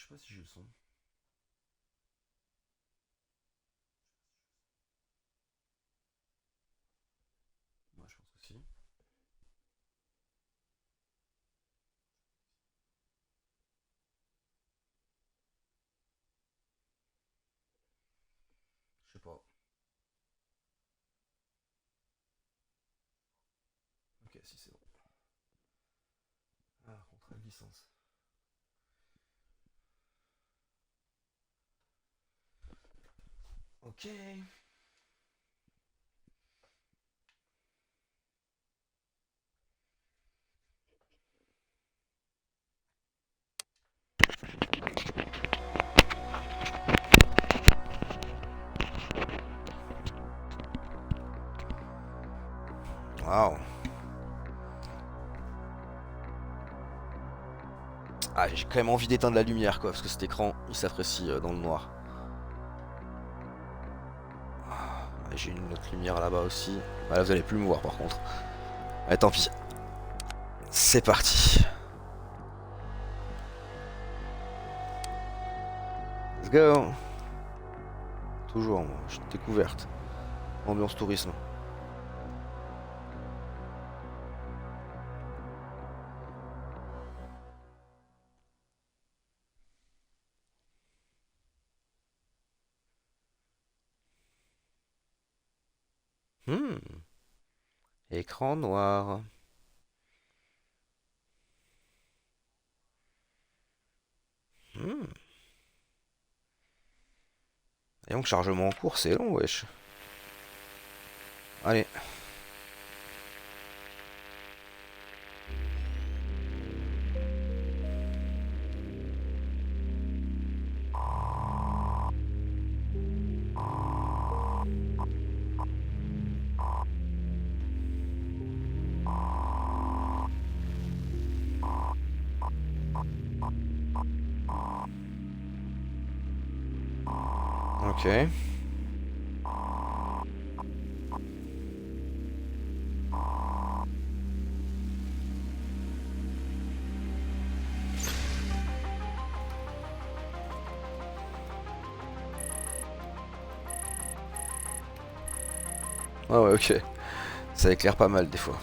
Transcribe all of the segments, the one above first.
sais pas si j'ai le son. Ouais, je pense que si. Je sais pas. Ok, si c'est bon. Ah, contrat de licence. Ok. Waouh. Ah, j'ai quand même envie d'éteindre la lumière, quoi, parce que cet écran, il s'apprécie dans le noir. Ah, j'ai une autre lumière là-bas aussi. Ah, là, vous allez plus me voir, par contre. Allez, tant pis. C'est parti. Let's go. Toujours, moi, je suis découverte. Ambiance tourisme. Hmm. Écran noir. Hmm. Et donc, chargement en cours, c'est long, wesh. Allez. Ok. Ah ouais, ok. Ça éclaire pas mal des fois.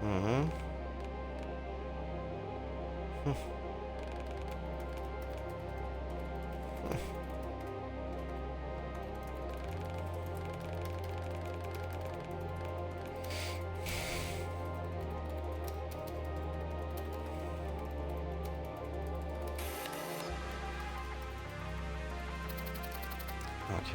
Mhm. Ok.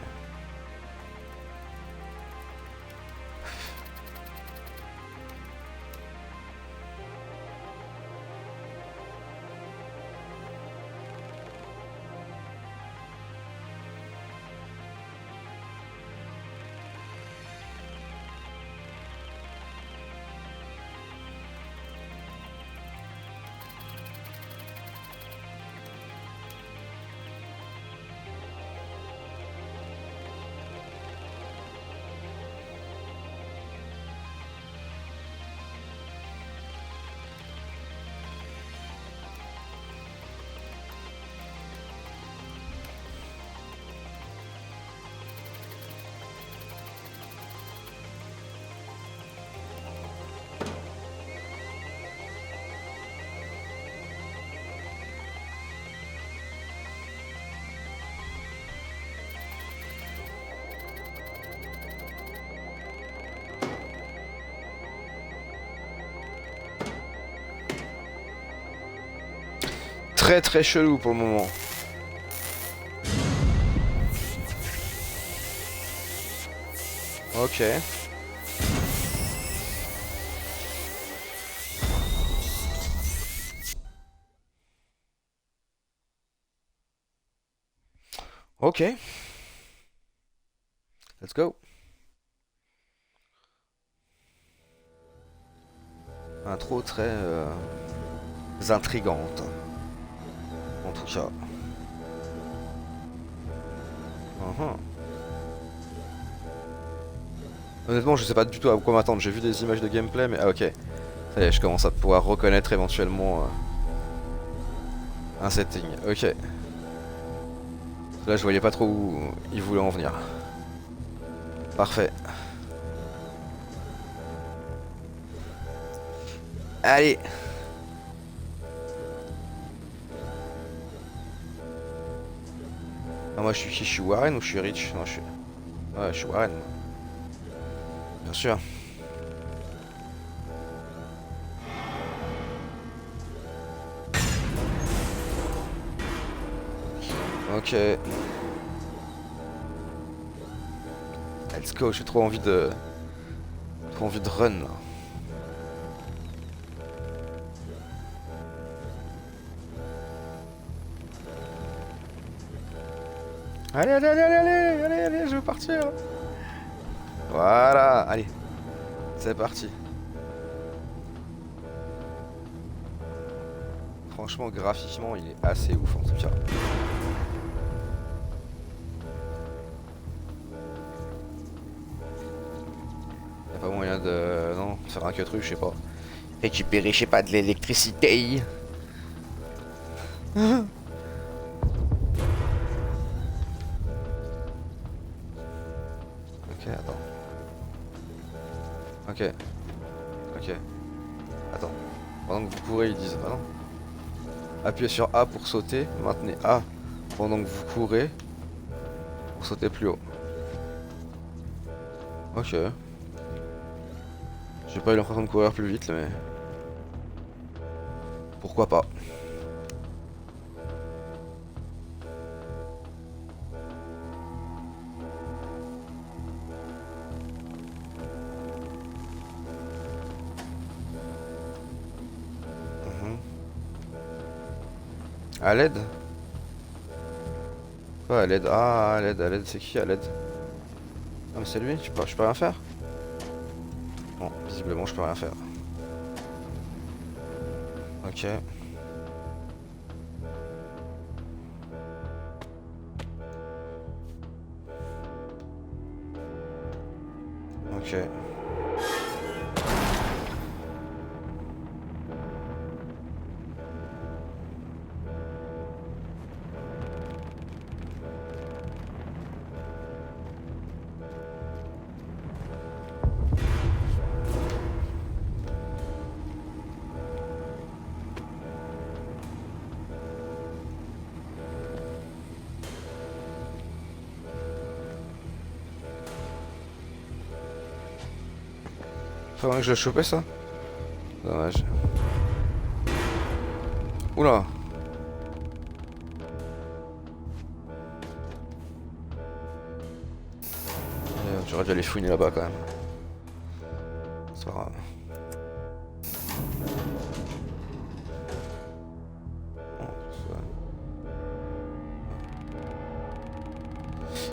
très très chelou pour le moment. Ok. Ok. Let's go. Intro très intrigante. En tout cas. Uhum. Honnêtement, je sais pas du tout à quoi m'attendre. J'ai vu des images de gameplay, mais ah ok. Ça y est, je commence à pouvoir reconnaître éventuellement un setting. Ok. Là, je voyais pas trop où il voulait en venir. Parfait. Allez. Ah, moi, je suis qui? Je suis Warren ou je suis Rich? Non, je suis... Ouais, je suis Warren. Bien sûr. Ok. Let's go, j'ai trop envie de... Trop envie de run là. Allez, allez, allez, allez, allez, allez, allez, je veux partir. Voilà, allez. C'est parti. Franchement, graphiquement, il est assez ouf en tout cas. Y'a pas moyen de... Non, faire un cut rue, je sais pas. Récupérer, je sais pas, de l'électricité. Ok, attends. Ok. Ok. Attends. Pendant que vous courez, ils disent... Ah non. Appuyez sur A pour sauter. Maintenez A pendant que vous courez. Pour sauter plus haut. Ok. J'ai pas eu l'impression de courir plus vite, mais... Pourquoi pas. À l'aide? Quoi à l'aide? Ah, à l'aide, c'est qui à l'aide? Ah mais c'est lui, je peux rien faire? Bon, visiblement je peux rien faire. Ok. Ok. Faudrait que je le chopais ça? Dommage. Oula! J'aurais dû aller fouiner là-bas quand même. C'est pas grave.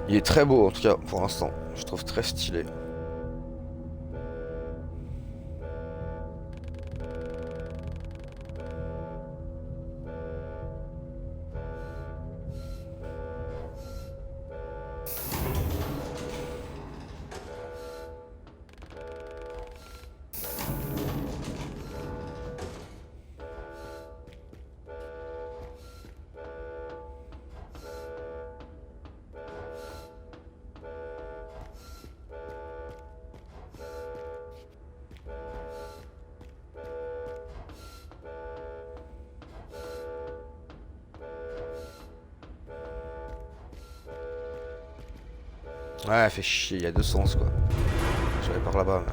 Il est très beau en tout cas pour l'instant. Je trouve très stylé. Ouais, fait chier, il y a deux sens quoi. J'allais par là-bas mais...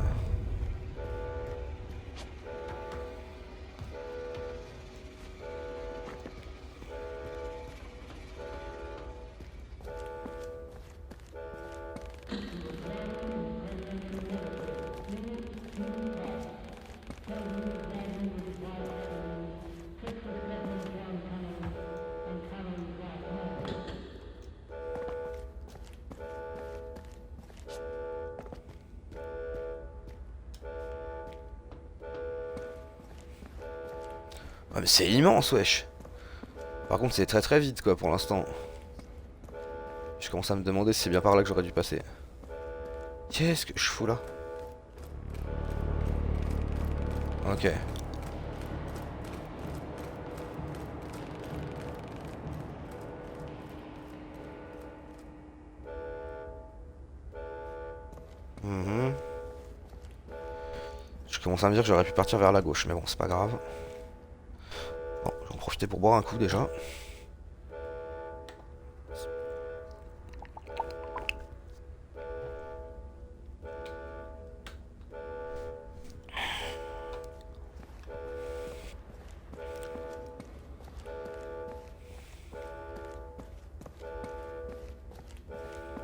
Ah mais c'est immense wesh. Par contre c'est très très vite quoi pour l'instant. Je commence à me demander si c'est bien par là que j'aurais dû passer. Qu'est-ce que je fous là? Ok. Mhm. Je commence à me dire que j'aurais pu partir vers la gauche, mais bon, c'est pas grave. Bon, je vais en profiter pour boire un coup déjà.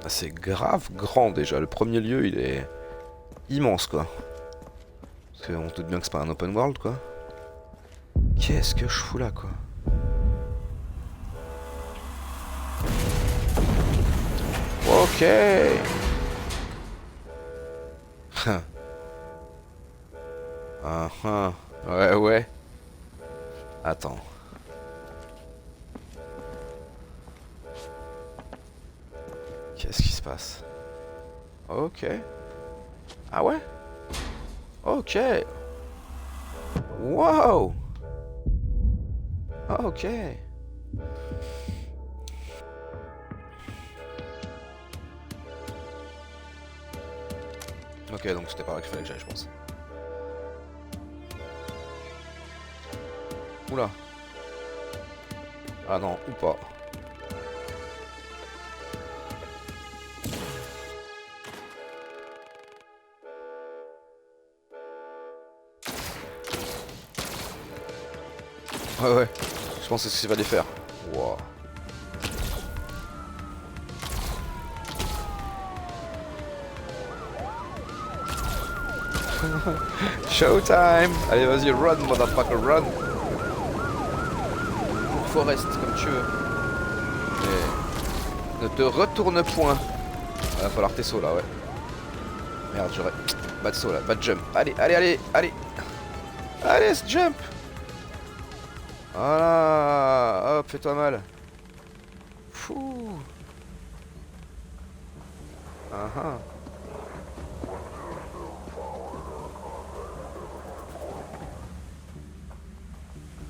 Ah, c'est grave grand déjà. Le premier lieu, il est immense quoi. Parce qu'on se doute bien que c'est pas un open world quoi. Qu'est-ce que je fous là quoi? Ok. Ah, ah. Ouais, ouais. Attends. Qu'est-ce qui se passe? Ok. Ah ouais? Ok. Wow. Ok. Ok, donc c'était par là qu'il fallait que j'aille, je pense. Oula. Ah non, ou pas. Ouais, ouais. Je pense que c'est ce qu'il fallait faire. Wow. Showtime! Allez, vas-y, run, motherfucker, run! Forest, comme tu veux. Mais ne te retourne point. Va falloir tes sauts là, ouais. Merde, j'aurais. Pas de saut là, pas de jump. Allez, allez, allez, allez! Allez, ce jump! Voilà! Hop, fais-toi mal. Fouh! Ah ah.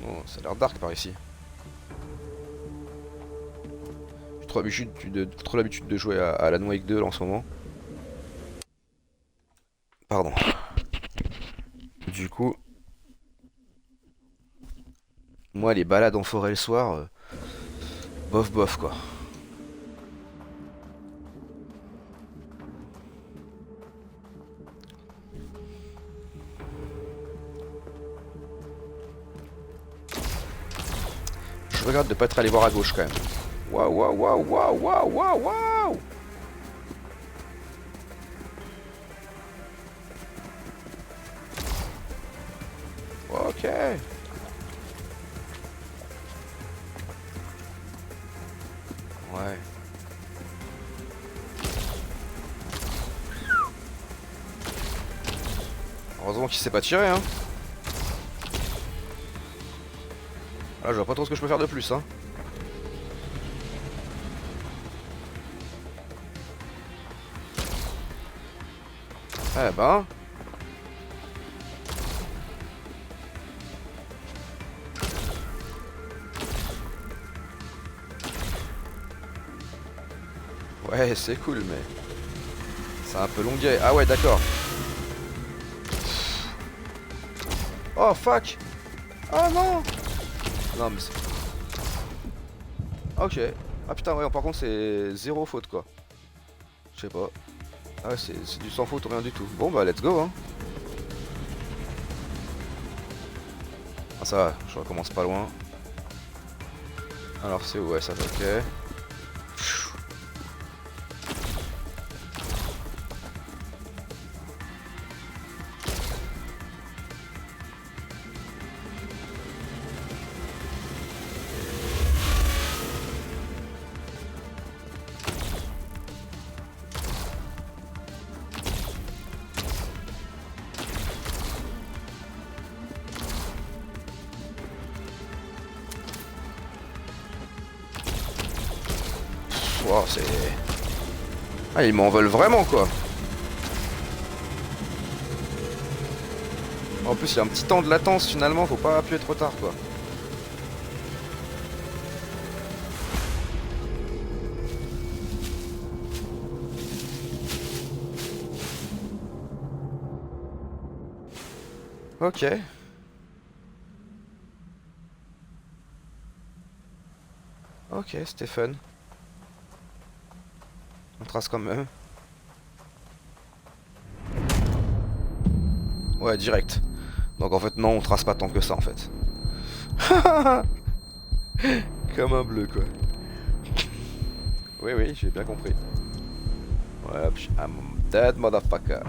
Bon, ça a l'air dark par ici. J'ai trop l'habitude de jouer à Alan Wake 2 là, en ce moment. Pardon. Du coup, moi les balades en forêt le soir, bof bof quoi. Je regarde de pas être allé voir à gauche quand même. Waouh waouh waouh waouh waouh waouh waouh. Ok. Ouais. Heureusement qu'il s'est pas tiré hein. Là je vois pas trop ce que je peux faire de plus hein. Eh ben. Ouais c'est cool mais c'est un peu longuet. Ah ouais d'accord. Oh fuck. Oh non. Non mais c'est... Ok. Ah putain ouais par contre c'est zéro faute quoi. Je sais pas. Ah ouais c'est du sans faute ou rien du tout. Bon bah let's go hein. Ah ça va, je recommence pas loin. Alors c'est où? Ouais ça va ok. Wow, c'est... Ah, ils m'en veulent vraiment, quoi. En plus, il y a un petit temps de latence, finalement, faut pas appuyer trop tard, quoi. Ok. Ok, c'était fun. On trace quand même. Ouais, direct. Donc en fait, non, on trace pas tant que ça, en fait. Comme un bleu, quoi. Oui, oui, j'ai bien compris. Ouais, I'm dead motherfucker.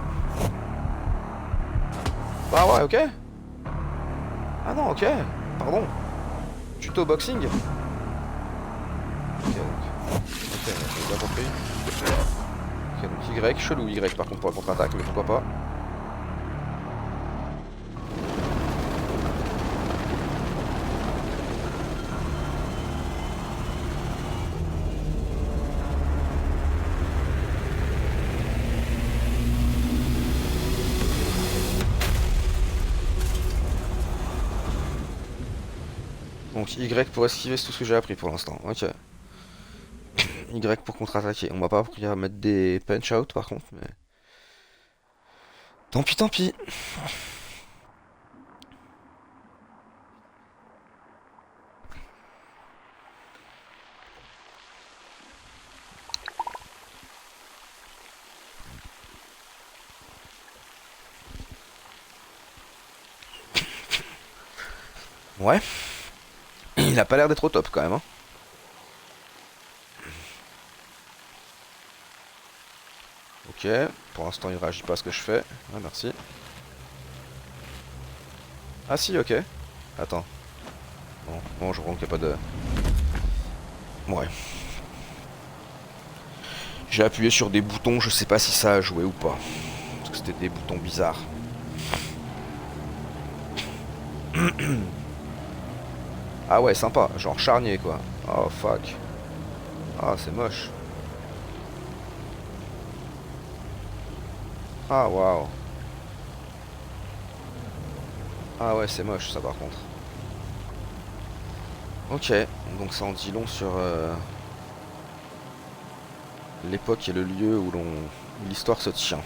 Bah ouais, ok. Ah non, ok. Pardon. Tuto boxing. Ok, donc. Ok, j'ai bien compris. Ok, donc Y, chelou Y par contre pour la contre-attaque, mais pourquoi pas. Donc Y pour esquiver, c'est tout ce que j'ai appris pour l'instant. Ok. Y pour contre-attaquer. On m'a pas appris à mettre des punch-out par contre, mais... Tant pis, tant pis. Ouais. Il a pas l'air d'être au top quand même, hein. Ok. Pour l'instant, il réagit pas à ce que je fais. Ah, merci. Ah si, ok. Attends. Bon, bon je vois qu'il n'y a pas de... Ouais. J'ai appuyé sur des boutons, je sais pas si ça a joué ou pas. Parce que c'était des boutons bizarres. Ah ouais, sympa. Genre charnier, quoi. Oh, fuck. Ah, c'est moche. Ah, waouh. Ah ouais, c'est moche, ça, par contre. Ok. Donc ça en dit long sur... l'époque et le lieu où l'histoire se tient.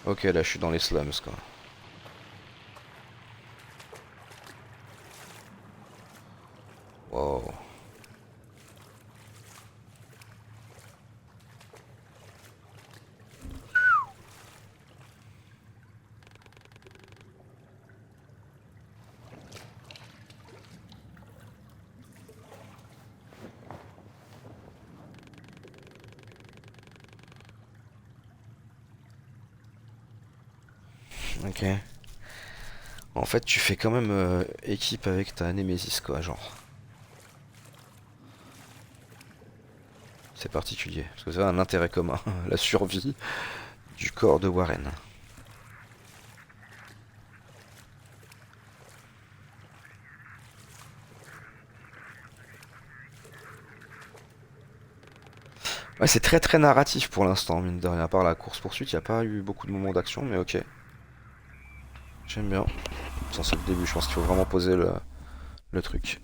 Ok, là je suis dans les slums quoi. Wow. Ok. En fait, tu fais quand même équipe avec ta Némésis quoi, genre. C'est particulier, parce que ça a un intérêt commun, la survie du corps de Warren. Ouais, c'est très très narratif pour l'instant, mine de rien. À part la course-poursuite, il n'y a pas eu beaucoup de moments d'action, mais ok. J'aime bien. Sans c'est le début, je pense qu'il faut vraiment poser le truc.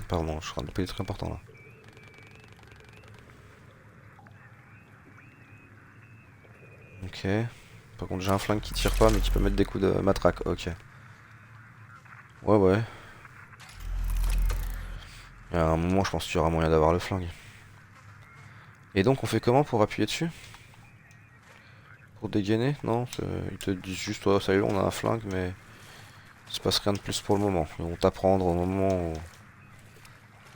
Pardon, je suis en train de louper des trucs importants là. Ok. Par contre, j'ai un flingue qui tire pas, mais qui peut mettre des coups de matraque. Ok. Ouais, ouais. À un moment, je pense qu'il y aura moyen d'avoir le flingue. Et donc, on fait comment pour appuyer dessus? Pour dégainer? Non, ils te disent juste, ouais, salut, on a un flingue, mais il se passe rien de plus pour le moment. Ils vont t'apprendre au moment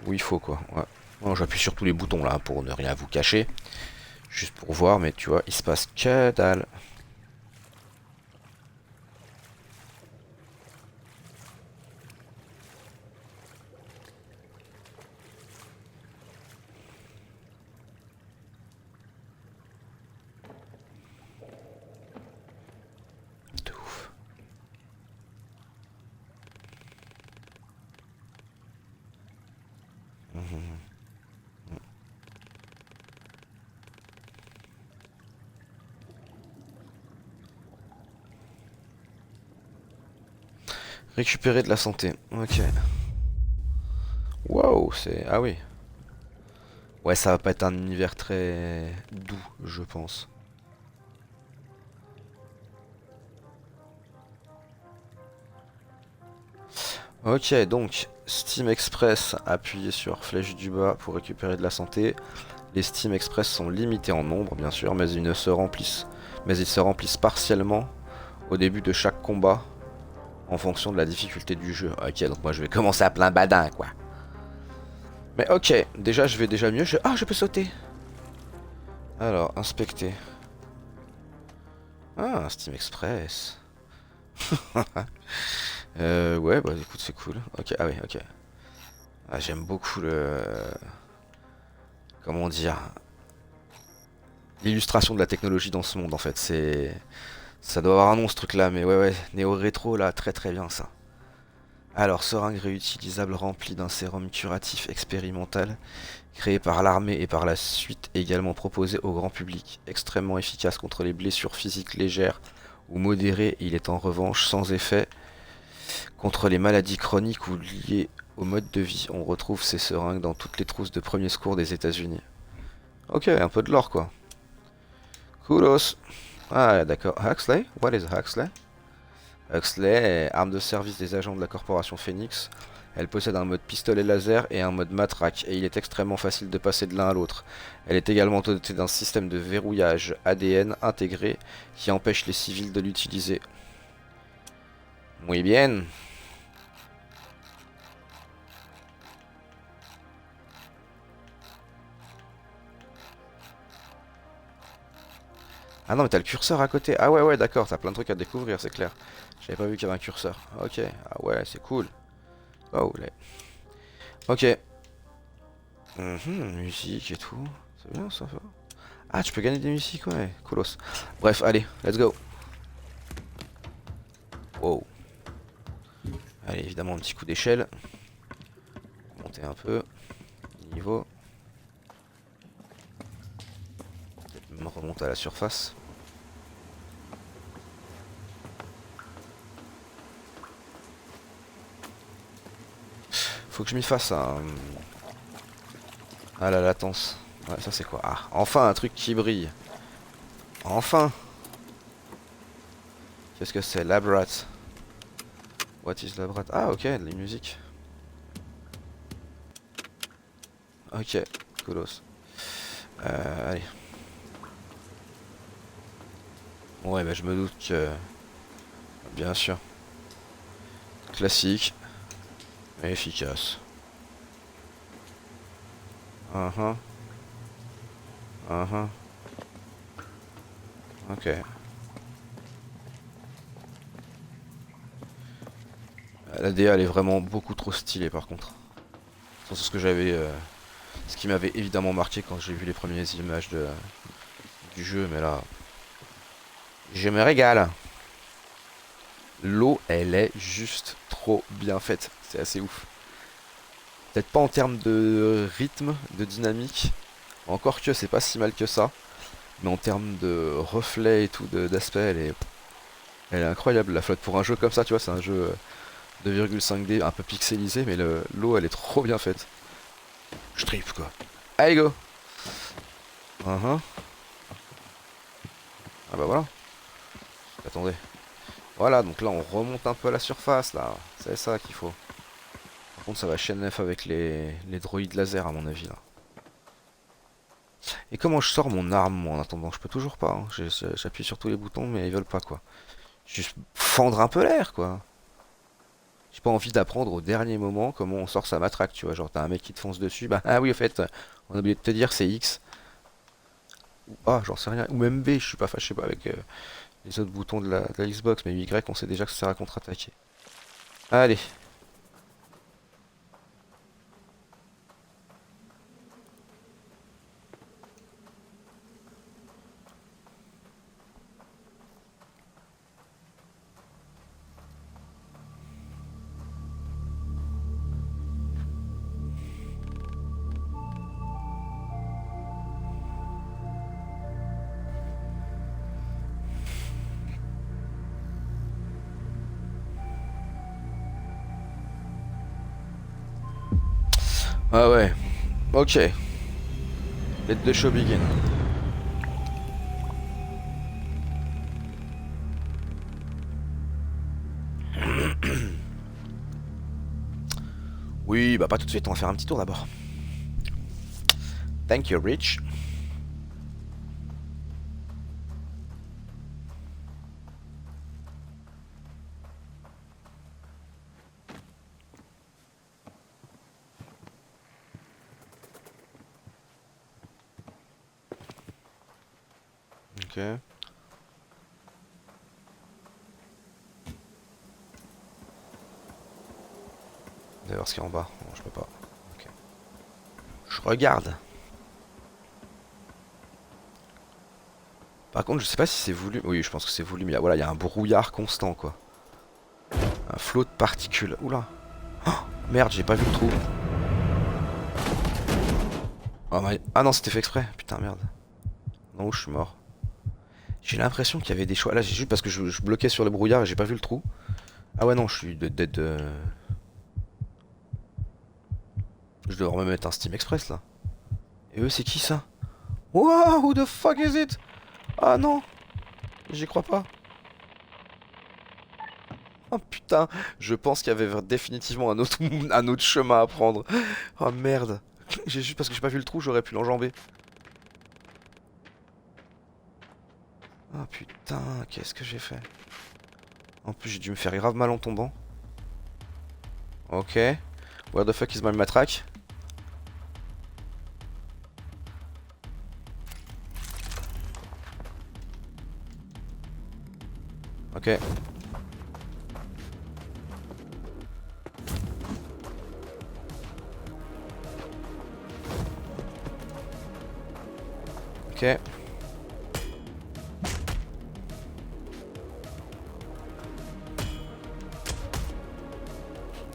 où il faut, quoi. Ouais. Non, j'appuie sur tous les boutons là pour ne rien vous cacher. Juste pour voir, mais tu vois, il se passe que dalle. De ouf. Mhm. Récupérer de la santé. Ok. Wow, c'est... Ah oui. Ouais, ça va pas être un univers très doux, je pense. Ok, donc Steam Express, appuyez sur flèche du bas pour récupérer de la santé. Les Steam Express sont limités en nombre, bien sûr, mais ils se remplissent partiellement au début de chaque combat en fonction de la difficulté du jeu. Ok, donc moi je vais commencer à plein badin, quoi. Mais ok, déjà je vais déjà mieux. Ah, je peux sauter. Alors, inspecter. Ah, un Steam Express. Ouais, bah écoute, c'est cool. Ok, ah oui, ok. Ah, j'aime beaucoup le... Comment dire? L'illustration de la technologie dans ce monde, en fait. Ça doit avoir un nom, ce truc-là, mais ouais, ouais. Néo-rétro, là, très très bien, ça. Alors, seringue réutilisable remplie d'un sérum curatif expérimental, créé par l'armée et par la suite également proposé au grand public. Extrêmement efficace contre les blessures physiques légères ou modérées, il est en revanche sans effet contre les maladies chroniques ou liées au mode de vie. On retrouve ces seringues dans toutes les trousses de premiers secours des États-Unis. Ok, un peu de l'or quoi. Kudos. Ah d'accord. Huxley? What is Huxley? Huxley, arme de service des agents de la corporation Phoenix. Elle possède un mode pistolet laser et un mode matraque, et il est extrêmement facile de passer de l'un à l'autre. Elle est également dotée d'un système de verrouillage ADN intégré qui empêche les civils de l'utiliser. Muy bien. Ah non mais t'as le curseur à côté. Ah ouais ouais d'accord, t'as plein de trucs à découvrir, c'est clair. J'avais pas vu qu'il y avait un curseur. Ok, ah ouais c'est cool. Oh les... Ok. Musique et tout. C'est bien ça. Ah tu peux gagner des musiques ouais, coolos. Bref, allez, let's go. Wow. Allez, évidemment un petit coup d'échelle. Monter un peu. Niveau. Peut-être même remonter à la surface. Faut que je m'y fasse à la latence. Ouais, ça c'est quoi? Ah, enfin un truc qui brille. Enfin! Qu'est-ce que c'est? Labrat. What is Labrat? Ah ok, de la musique. Ok, coolos. Allez. Ouais, bah je me doute que... Bien sûr. Classique. Mais efficace. Uh-huh. Uh-huh. Ok. La DA elle est vraiment beaucoup trop stylée par contre. C'est ce que j'avais... ce qui m'avait évidemment marqué quand j'ai vu les premières images du jeu, mais là... Je me régale. L'eau, elle est juste trop bien faite. C'est assez ouf. Peut-être pas en termes de rythme, de dynamique. Encore que c'est pas si mal que ça. Mais en termes de reflet et tout, d'aspect, elle est incroyable la flotte. Pour un jeu comme ça, tu vois, c'est un jeu 2,5D un peu pixelisé, mais l'eau, elle est trop bien faite. Je tripe quoi. Allez go. Uh-huh. Ah bah voilà. Attendez. Voilà, donc là on remonte un peu à la surface là. C'est ça qu'il faut. Par contre, ça va chaîne 9 avec les droïdes laser à mon avis là. Et comment je sors mon arme moi en attendant? Je peux toujours pas. Hein. J'appuie sur tous les boutons mais ils veulent pas quoi. Juste fendre un peu l'air quoi. J'ai pas envie d'apprendre au dernier moment comment on sort sa matraque, tu vois. Genre t'as un mec qui te fonce dessus, bah ah oui au fait, on a oublié de te dire c'est X. Ou A, j'en sais rien. Ou même B, je suis pas fâché pas avec les autres boutons de la Xbox, mais Y on sait déjà que ça sert à contre-attaquer. Allez. Ah ouais. Ok. Let the show begin. Oui, bah pas tout de suite, on va faire un petit tour d'abord. Thank you, Rich. Ok. D'ailleurs, ce qui est en bas. Non, je peux pas. Ok. Je regarde. Par contre, je sais pas si c'est voulu. Oui, je pense que c'est voulu, mais voilà, il y a un brouillard constant, quoi. Un flot de particules. Oula. Oh, merde, j'ai pas vu le trou. Oh, ah non, c'était fait exprès. Putain, merde. Non, je suis mort. J'ai l'impression qu'il y avait des choix. Là, j'ai juste parce que je bloquais sur le brouillard et j'ai pas vu le trou. Ah ouais, non, je suis dead. Je devrais me mettre un Steam Express, là. Et eux, c'est qui, ça? Wow, who the fuck is it? Ah non, j'y crois pas. Oh putain, je pense qu'il y avait définitivement un autre, un autre chemin à prendre. Oh merde. J'ai juste parce que j'ai pas vu le trou, j'aurais pu l'enjamber. Ah putain, qu'est-ce que j'ai fait? En plus, j'ai dû me faire grave mal en tombant. Ok. Where the fuck is my matraque? Ok. Ok.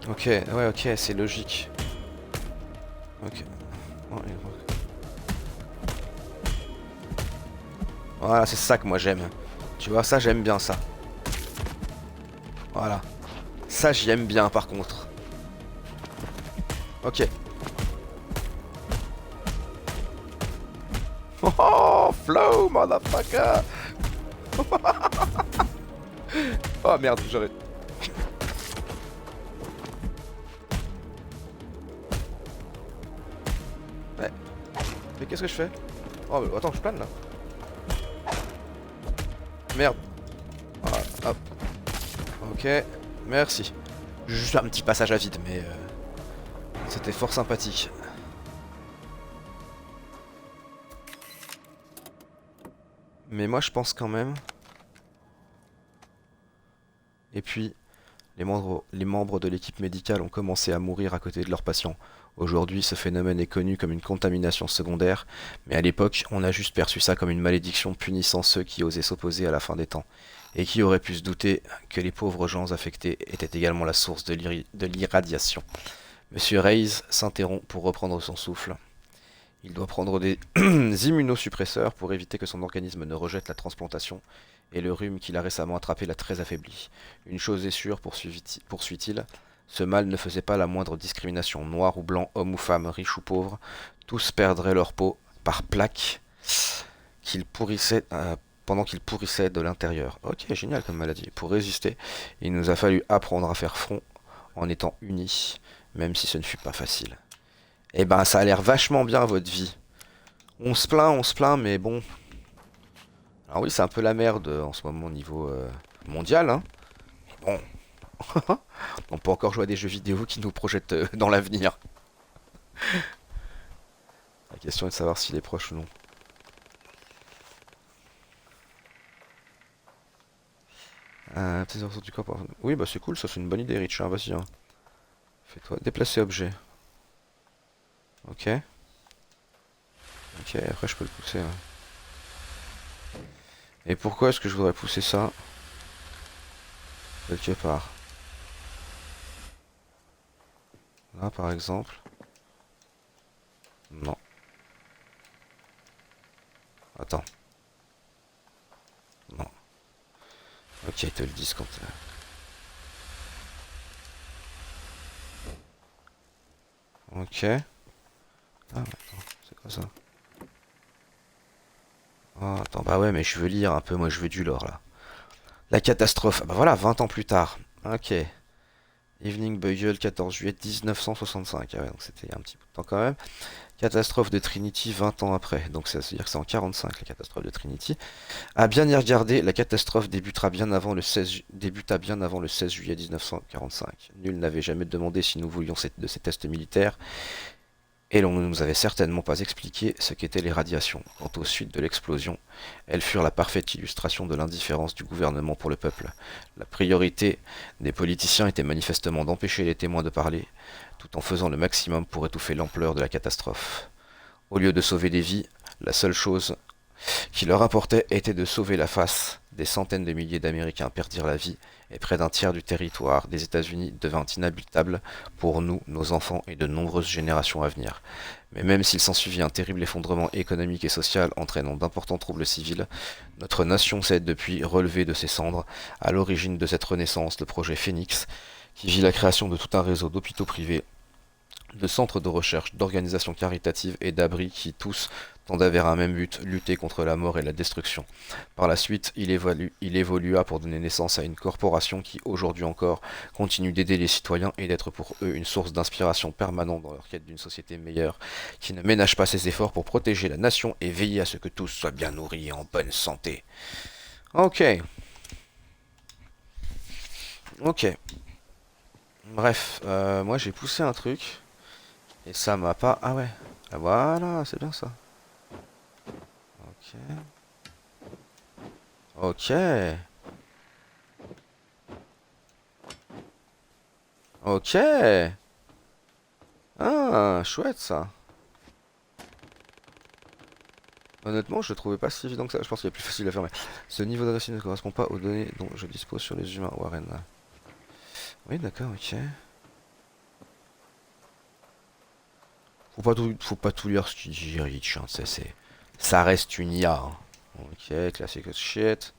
Ok, ouais, ok, c'est logique. Ok. Voilà, c'est ça que moi j'aime. Tu vois, ça j'aime bien ça. Voilà. Ça j'aime bien par contre. Ok. Oh, flow, motherfucker. Oh merde, j'aurais... Ouais. Mais qu'est-ce que je fais? Oh, mais attends, je plane là. Merde. Voilà, hop. Ok, merci. Juste un petit passage à vide, mais c'était fort sympathique. Mais moi, je pense quand même. Et puis, les membres de l'équipe médicale ont commencé à mourir à côté de leurs patients. Aujourd'hui, ce phénomène est connu comme une contamination secondaire, mais à l'époque, on a juste perçu ça comme une malédiction punissant ceux qui osaient s'opposer à la fin des temps. Et qui aurait pu se douter que les pauvres gens affectés étaient également la source de l'irradiation. Monsieur Reyes s'interrompt pour reprendre son souffle. Il doit prendre des immunosuppresseurs pour éviter que son organisme ne rejette la transplantation, et le rhume qu'il a récemment attrapé l'a très affaibli. Une chose est sûre, poursuit-il, ce mal ne faisait pas la moindre discrimination, noir ou blanc, homme ou femme, riche ou pauvre, tous perdraient leur peau par plaques pendant qu'ils pourrissaient de l'intérieur. Ok, génial comme maladie. Pour résister, il nous a fallu apprendre à faire front en étant unis, même si ce ne fut pas facile. Eh ben, ça a l'air vachement bien votre vie. On se plaint, mais bon. Alors oui, c'est un peu la merde en ce moment au niveau mondial, hein. Mais bon, on peut encore jouer à des jeux vidéo qui nous projettent dans l'avenir. La question est de savoir s'il est proche ou non. Petits ressources du corps. Oui, bah c'est cool, ça c'est une bonne idée, Rich. Hein, vas-y. Hein. Fais-toi déplacer objet. Ok. Ok, après je peux le pousser. Ouais. Et pourquoi est-ce que je voudrais pousser ça quelque part? Là par exemple. Non. Attends. Non. Ok, ils te le disent quand. Ok. Ah, attends, c'est quoi ça? Oh, attends, bah ouais, mais je veux lire un peu, moi je veux du lore là. La catastrophe. Ah bah voilà, 20 ans plus tard. Ok. Evening Bugle, 14 juillet 1965. Ah ouais, donc c'était il y a un petit bout de temps quand même. Catastrophe de Trinity 20 ans après. Donc ça veut dire que c'est en 45 la catastrophe de Trinity. À bien y regarder, la catastrophe débuta bien avant le 16 juillet 1945. Nul n'avait jamais demandé si nous voulions de ces tests militaires. Et l'on ne nous avait certainement pas expliqué ce qu'étaient les radiations. Quant aux suites de l'explosion, elles furent la parfaite illustration de l'indifférence du gouvernement pour le peuple. La priorité des politiciens était manifestement d'empêcher les témoins de parler, tout en faisant le maximum pour étouffer l'ampleur de la catastrophe. Au lieu de sauver des vies, la seule chose qui leur importait était de sauver la face. Des centaines de milliers d'Américains perdirent la vie et près d'un tiers du territoire des États-Unis devint inhabitable pour nous, nos enfants et de nombreuses générations à venir. Mais même s'il s'ensuivit un terrible effondrement économique et social entraînant d'importants troubles civils, notre nation s'est depuis relevée de ses cendres. À l'origine de cette renaissance, le projet Phoenix, qui vit la création de tout un réseau d'hôpitaux privés, de centres de recherche, d'organisations caritatives et d'abris qui tous tendaient vers un même but, lutter contre la mort et la destruction. Par la suite, il évolua pour donner naissance à une corporation qui, aujourd'hui encore, continue d'aider les citoyens et d'être pour eux une source d'inspiration permanente dans leur quête d'une société meilleure, qui ne ménage pas ses efforts pour protéger la nation et veiller à ce que tous soient bien nourris et en bonne santé. Ok. Ok. Bref, moi j'ai poussé un truc. Et ça m'a pas... Ah ouais. Ah voilà, c'est bien ça. Ok. Ok. Ok. Ah, chouette ça. Honnêtement, je le trouvais pas si évident que ça. Je pense qu'il est plus facile à faire, mais ce niveau de récit ne correspond pas aux données dont je dispose sur les humains, Warren. Oui, d'accord, ok. Faut pas tout lire ce qu'il dit, Rich, hein, ça reste une IA. Hein. Ok, classique as shit.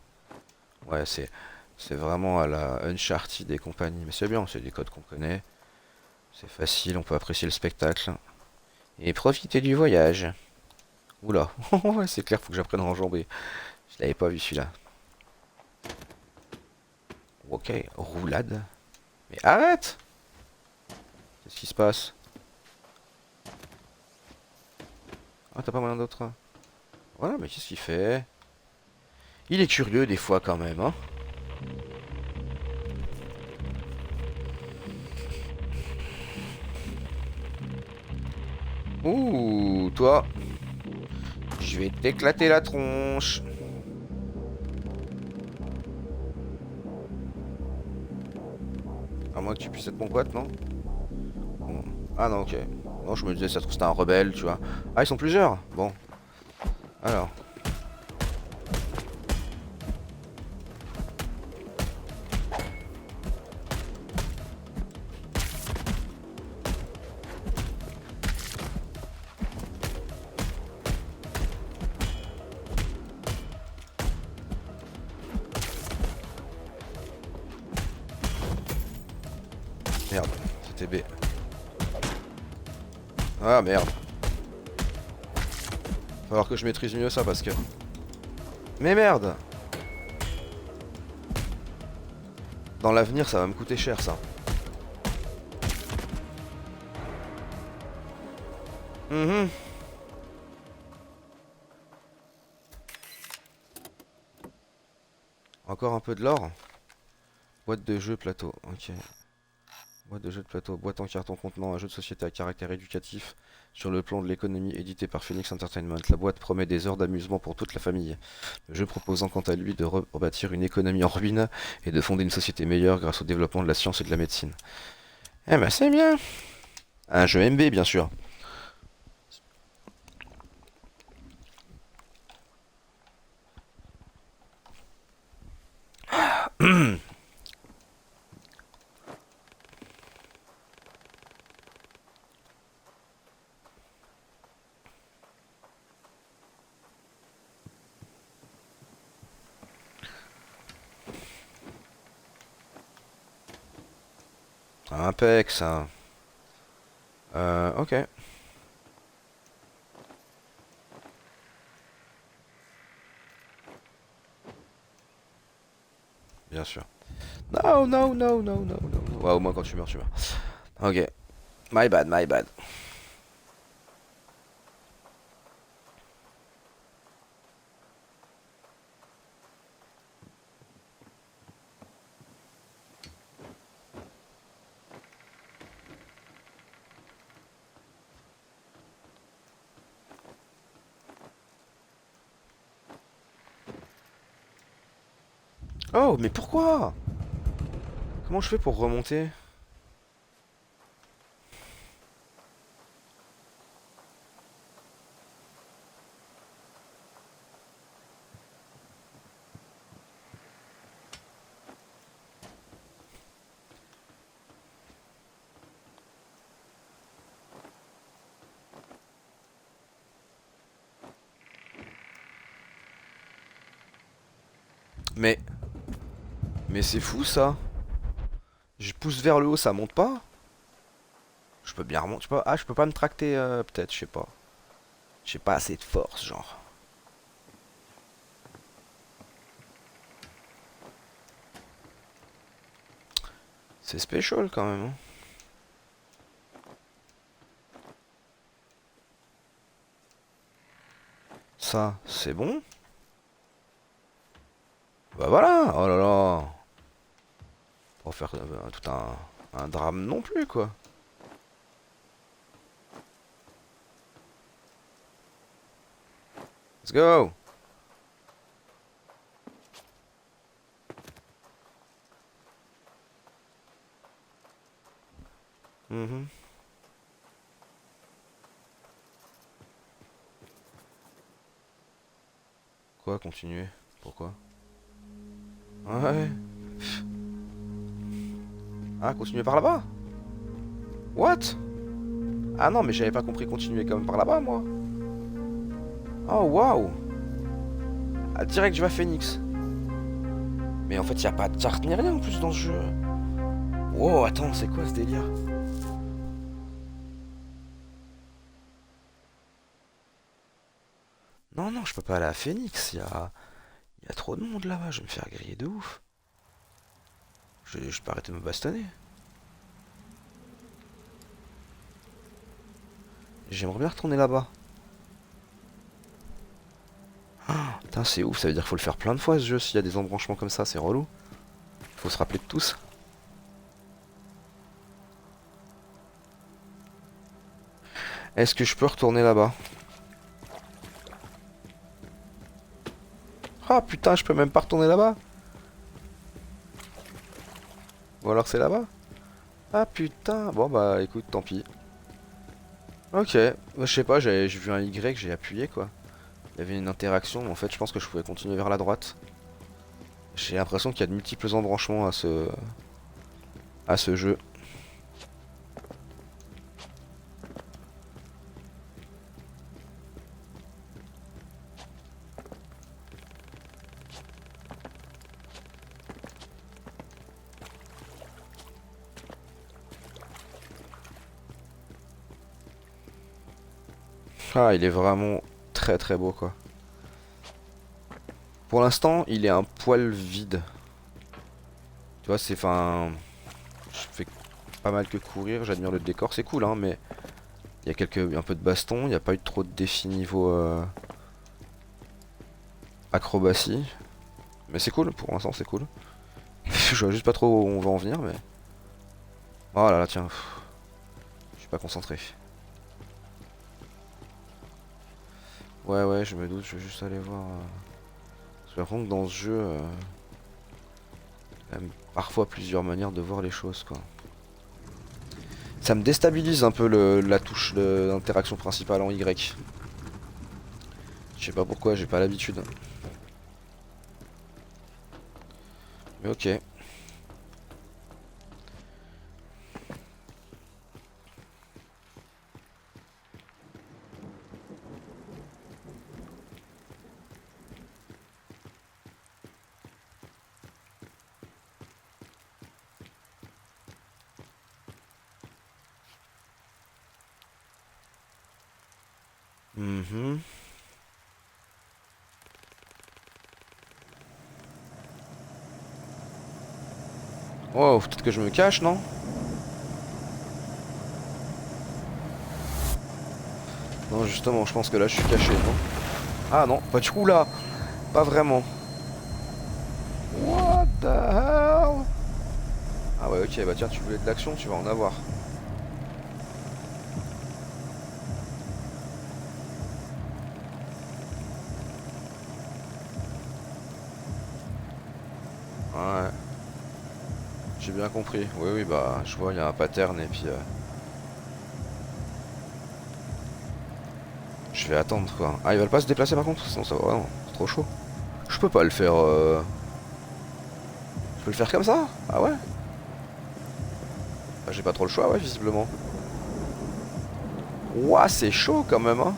Ouais, c'est vraiment à la Uncharted et compagnie. Mais c'est bien, c'est des codes qu'on connaît. C'est facile, on peut apprécier le spectacle. Et profiter du voyage. Oula, ouais, c'est clair, faut que j'apprenne à enjamber. Je l'avais pas vu celui-là. Ok, roulade. Mais arrête! Qu'est-ce qui se passe? Ah, t'as pas moyen d'autre? Voilà, mais qu'est-ce qu'il fait? Il est curieux des fois quand même, hein? Ouh, toi, je vais t'éclater la tronche. À moins que tu puisses être mon pote, non? Bon. Ah non, ok. Non, je me disais, ça se trouve c'était un rebelle, tu vois. Ah, ils sont plusieurs? Bon. Alors. Merde, c'était B. Ah merde. Va falloir que je maîtrise mieux ça parce que... Mais merde! Dans l'avenir, ça va me coûter cher ça. Mhm. Encore un peu de l'or. Boîte de jeu plateau. Ok. Boîte de jeu de plateau. Boîte en carton contenant un jeu de société à caractère éducatif sur le plan de l'économie édité par Phoenix Entertainment. La boîte promet des heures d'amusement pour toute la famille. Le jeu proposant quant à lui de rebâtir une économie en ruine et de fonder une société meilleure grâce au développement de la science et de la médecine. Eh ben c'est bien. Un jeu MB bien sûr. Impec ça. Ok. Bien sûr. No, no, no, no, no, no. Ouais, au moins quand tu meurs, tu meurs. Ok. My bad, my bad. Oh, mais pourquoi? Comment je fais pour remonter? Mais... Mais c'est fou ça. Je pousse vers le haut, ça monte pas? Je peux bien remonter. Ah, je peux pas me tracter, peut-être, je sais pas. J'ai pas assez de force, genre. C'est special quand même, hein. Ça, c'est bon? Bah voilà, oh là là. Pour faire tout un drame non plus, quoi. Let's go! Mhm. Quoi, continuer? Pourquoi? Ouais. Ah, continuer par là-bas? What? Ah non, mais j'avais pas compris continuer comme par là-bas, moi. Oh, waouh! Ah, direct, je vais à Phoenix. Mais en fait, y a pas de carte ni rien en plus dans ce jeu. Wow, attends, c'est quoi ce délire? Non, non, je peux pas aller à Phoenix. Y a trop de monde là-bas. Je vais me faire griller de ouf. Je peux arrêter de me bastonner. J'aimerais bien retourner là-bas. Putain, c'est ouf. Ça veut dire qu'il faut le faire plein de fois ce jeu s'il y a des embranchements comme ça. C'est relou. Faut se rappeler de tous. Est-ce que je peux retourner là-bas? Ah putain, je peux même pas retourner là-bas. Ou alors c'est là-bas? Ah putain. Bon bah écoute, tant pis. Ok. Bah, je sais pas, j'ai vu un Y, j'ai appuyé quoi. Il y avait une interaction, mais en fait je pense que je pouvais continuer vers la droite. J'ai l'impression qu'il y a de multiples embranchements à ce jeu. Ah, il est vraiment très très beau quoi. Pour l'instant, il est un poil vide. Tu vois, c'est enfin, je fais pas mal que courir, j'admire le décor, c'est cool hein, mais Il y a un peu de baston, il n'y a pas eu trop de défis niveau acrobatie. Mais c'est cool, pour l'instant c'est cool. Je vois juste pas trop où on va en venir, mais... Oh là là, tiens. Je suis pas concentré. Ouais, ouais, je me doute, je vais juste aller voir... Parce que par contre, dans ce jeu... il y a même parfois plusieurs manières de voir les choses, quoi. Ça me déstabilise un peu la touche d'interaction principale en Y. Je sais pas pourquoi, j'ai pas l'habitude. Mais ok. Mhm. Oh, peut-être que je me cache, non? Non, justement, je pense que là, je suis caché, non? Ah non, pas du coup là. Pas vraiment. What the hell? Ah ouais, ok, bah tiens, tu voulais de l'action, tu vas en avoir. Ouais, j'ai bien compris. Oui, oui, bah, je vois, il y a un pattern et puis... je vais attendre, quoi. Ah, ils veulent pas se déplacer, par contre? Sinon, ça va vraiment. C'est trop chaud. Je peux pas le faire... Je peux le faire comme ça? Ah ouais? Bah, j'ai pas trop le choix, ouais, visiblement. Ouah, c'est chaud, quand même, hein.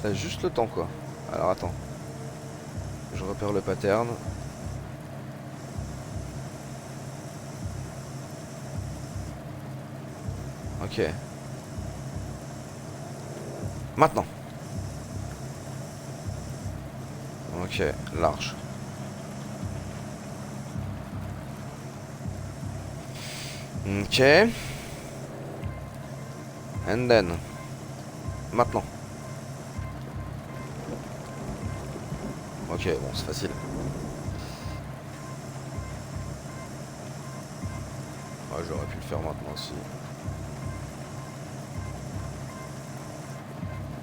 T'as juste le temps, quoi. Alors, attends. Je repère le pattern. Ok. Maintenant. Ok, large. Ok. And then. Maintenant. Ok, bon, c'est facile. Ouais, j'aurais pu le faire maintenant aussi.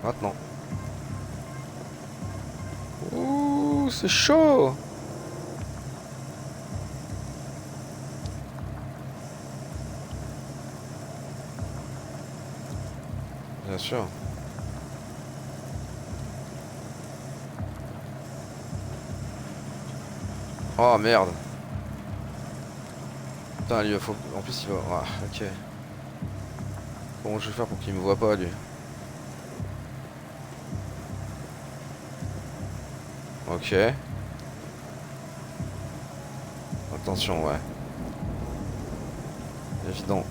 Maintenant. Ouh, c'est chaud. Bien sûr. Oh merde. Putain, lui, faut... En plus, il va... Ah, ok. Comment je vais faire pour qu'il me voit pas, lui? Ok. Attention, ouais. Évident.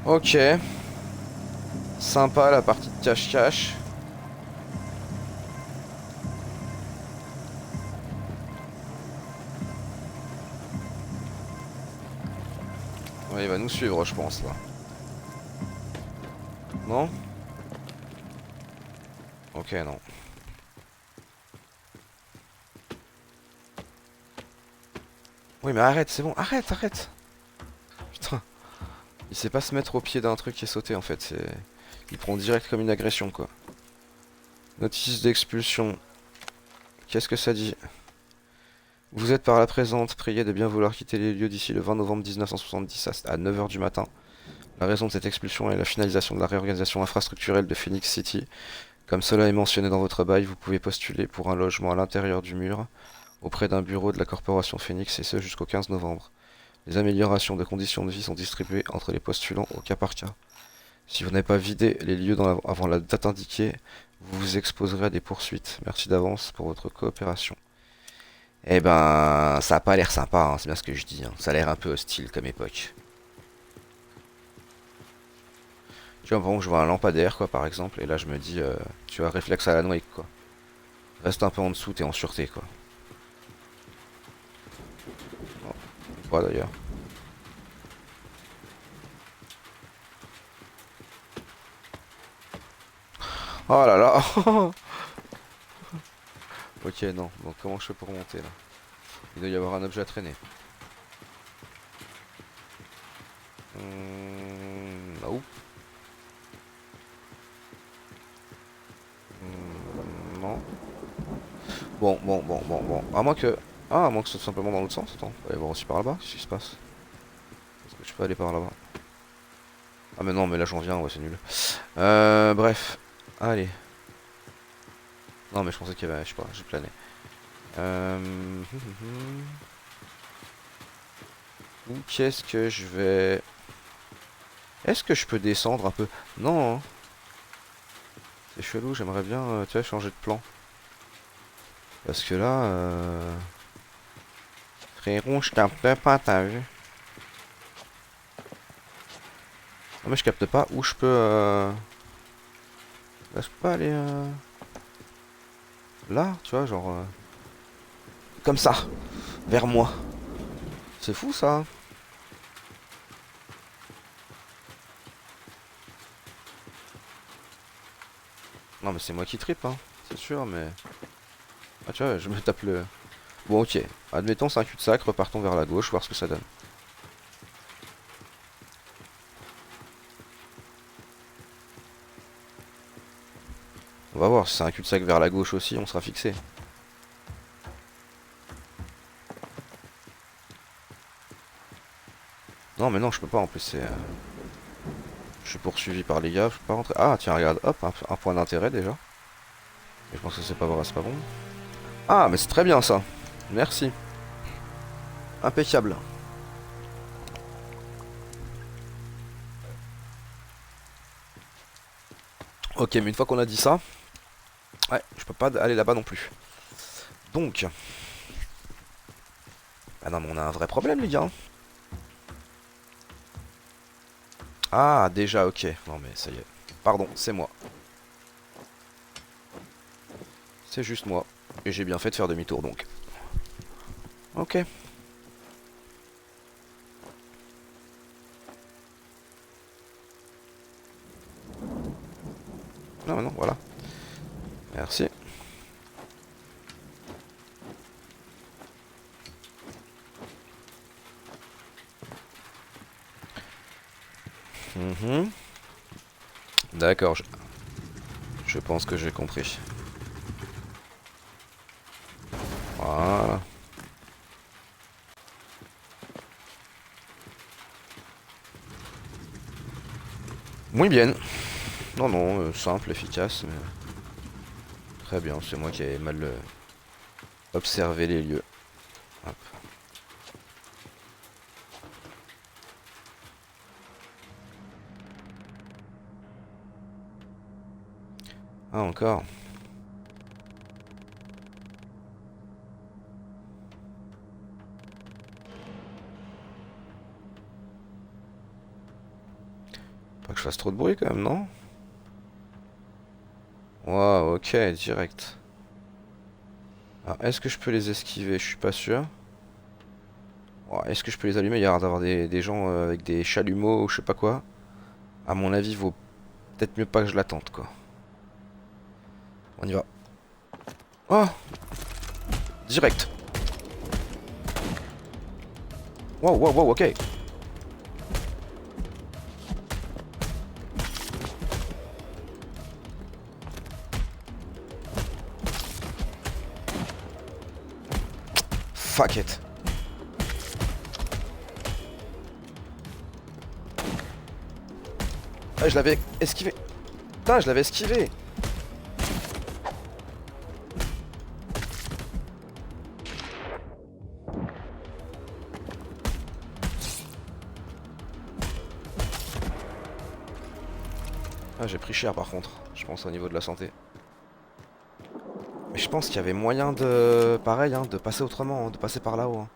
Ok. Sympa la partie de cache-cache. Ouais, il va nous suivre, je pense, là. Non? Ok, non. Oui, mais arrête, c'est bon. Arrête, arrête. Putain. Il sait pas se mettre au pied d'un truc et sauter, en fait. C'est... Il prend direct comme une agression, quoi. Notice d'expulsion. Qu'est-ce que ça dit? Vous êtes par la présente, priez de bien vouloir quitter les lieux d'ici le 20 novembre 1970 à 9 h du matin. La raison de cette expulsion est la finalisation de la réorganisation infrastructurelle de Phoenix City. Comme cela est mentionné dans votre bail, vous pouvez postuler pour un logement à l'intérieur du mur, auprès d'un bureau de la corporation Phoenix, et ce jusqu'au 15 novembre. Les améliorations de conditions de vie sont distribuées entre les postulants au cas par cas. Si vous n'avez pas vidé les lieux avant la date indiquée, vous vous exposerez à des poursuites. Merci d'avance pour votre coopération. Eh ben, ça a pas l'air sympa, hein, c'est bien ce que je dis. Hein. Ça a l'air un peu hostile comme époque. Tu vois, bon, je vois un lampadaire, quoi, par exemple, et là je me dis, tu vois, réflexe à la noix, quoi. Reste un peu en dessous, t'es en sûreté, quoi. Bon, quoi d'ailleurs. Oh là là. Ok, non. Donc comment je fais pour monter là? Il doit y avoir un objet à traîner. Non. Non. Bon. À moins que... Ah, à moins que ce soit simplement dans l'autre sens. Attends, on va aller voir aussi par là-bas. Qu'est-ce qui se passe? Est-ce que je peux aller par là-bas? Ah mais non, mais là j'en viens, ouais, c'est nul. Bref. Allez. Non, mais je pensais qu'il y avait... Je sais pas, j'ai plané. Où qu'est-ce que je vais... Est-ce que je peux descendre un peu? Non, hein. C'est chelou, j'aimerais bien, tu vois, changer de plan. Parce que là, frérot, je capte pas, t'as vu? Non mais je capte pas où je peux, Là, je peux pas aller, là, tu vois, genre... Comme ça, vers moi. C'est fou, ça, hein. Non mais c'est moi qui trippe, hein. C'est sûr, mais... Ah, tu vois, je me tape le... Bon, ok. Admettons, c'est un cul-de-sac, repartons vers la gauche, voir ce que ça donne. On va voir, si c'est un cul-de-sac vers la gauche aussi, on sera fixé. Non, mais non, je peux pas, en plus, c'est... Je suis poursuivi par les gars, je peux pas rentrer. Ah, tiens, regarde, hop, un point d'intérêt, déjà. Et je pense que c'est pas vrai, c'est pas bon. Ah, mais c'est très bien, ça. Merci. Impeccable. Ok, mais une fois qu'on a dit ça... Ouais, je peux pas aller là-bas non plus. Donc... Ah non, mais on a un vrai problème, les gars. Ah, déjà, ok. Non, mais ça y est. Pardon, c'est moi. C'est juste moi. Et j'ai bien fait de faire demi-tour, donc. Ok. Non, mais non, voilà. Merci. Mhm. D'accord, je pense que j'ai compris. Voilà. Muy bien. Non, non, simple, efficace, mais... Très bien, c'est moi qui ai mal observé les lieux. Hop. Ah, encore. Pas que je fasse trop de bruit quand même, non? Wow, ok, direct. Alors, est-ce que je peux les esquiver? Je suis pas sûr. Wow, est-ce que je peux les allumer? Il y a l'air d'avoir des gens avec des chalumeaux ou je sais pas quoi. À mon avis, vaut peut-être mieux pas que je l'attende, quoi. On y va. Oh! Direct! Wow, wow, wow, ok. Fuck it. Ah, je l'avais esquivé. Putain, je l'avais esquivé. Ah, j'ai pris cher par contre, je pense au niveau de la santé. Mais je pense qu'il y avait moyen de... Pareil, hein, de passer autrement, hein, de passer par là-haut. Hein.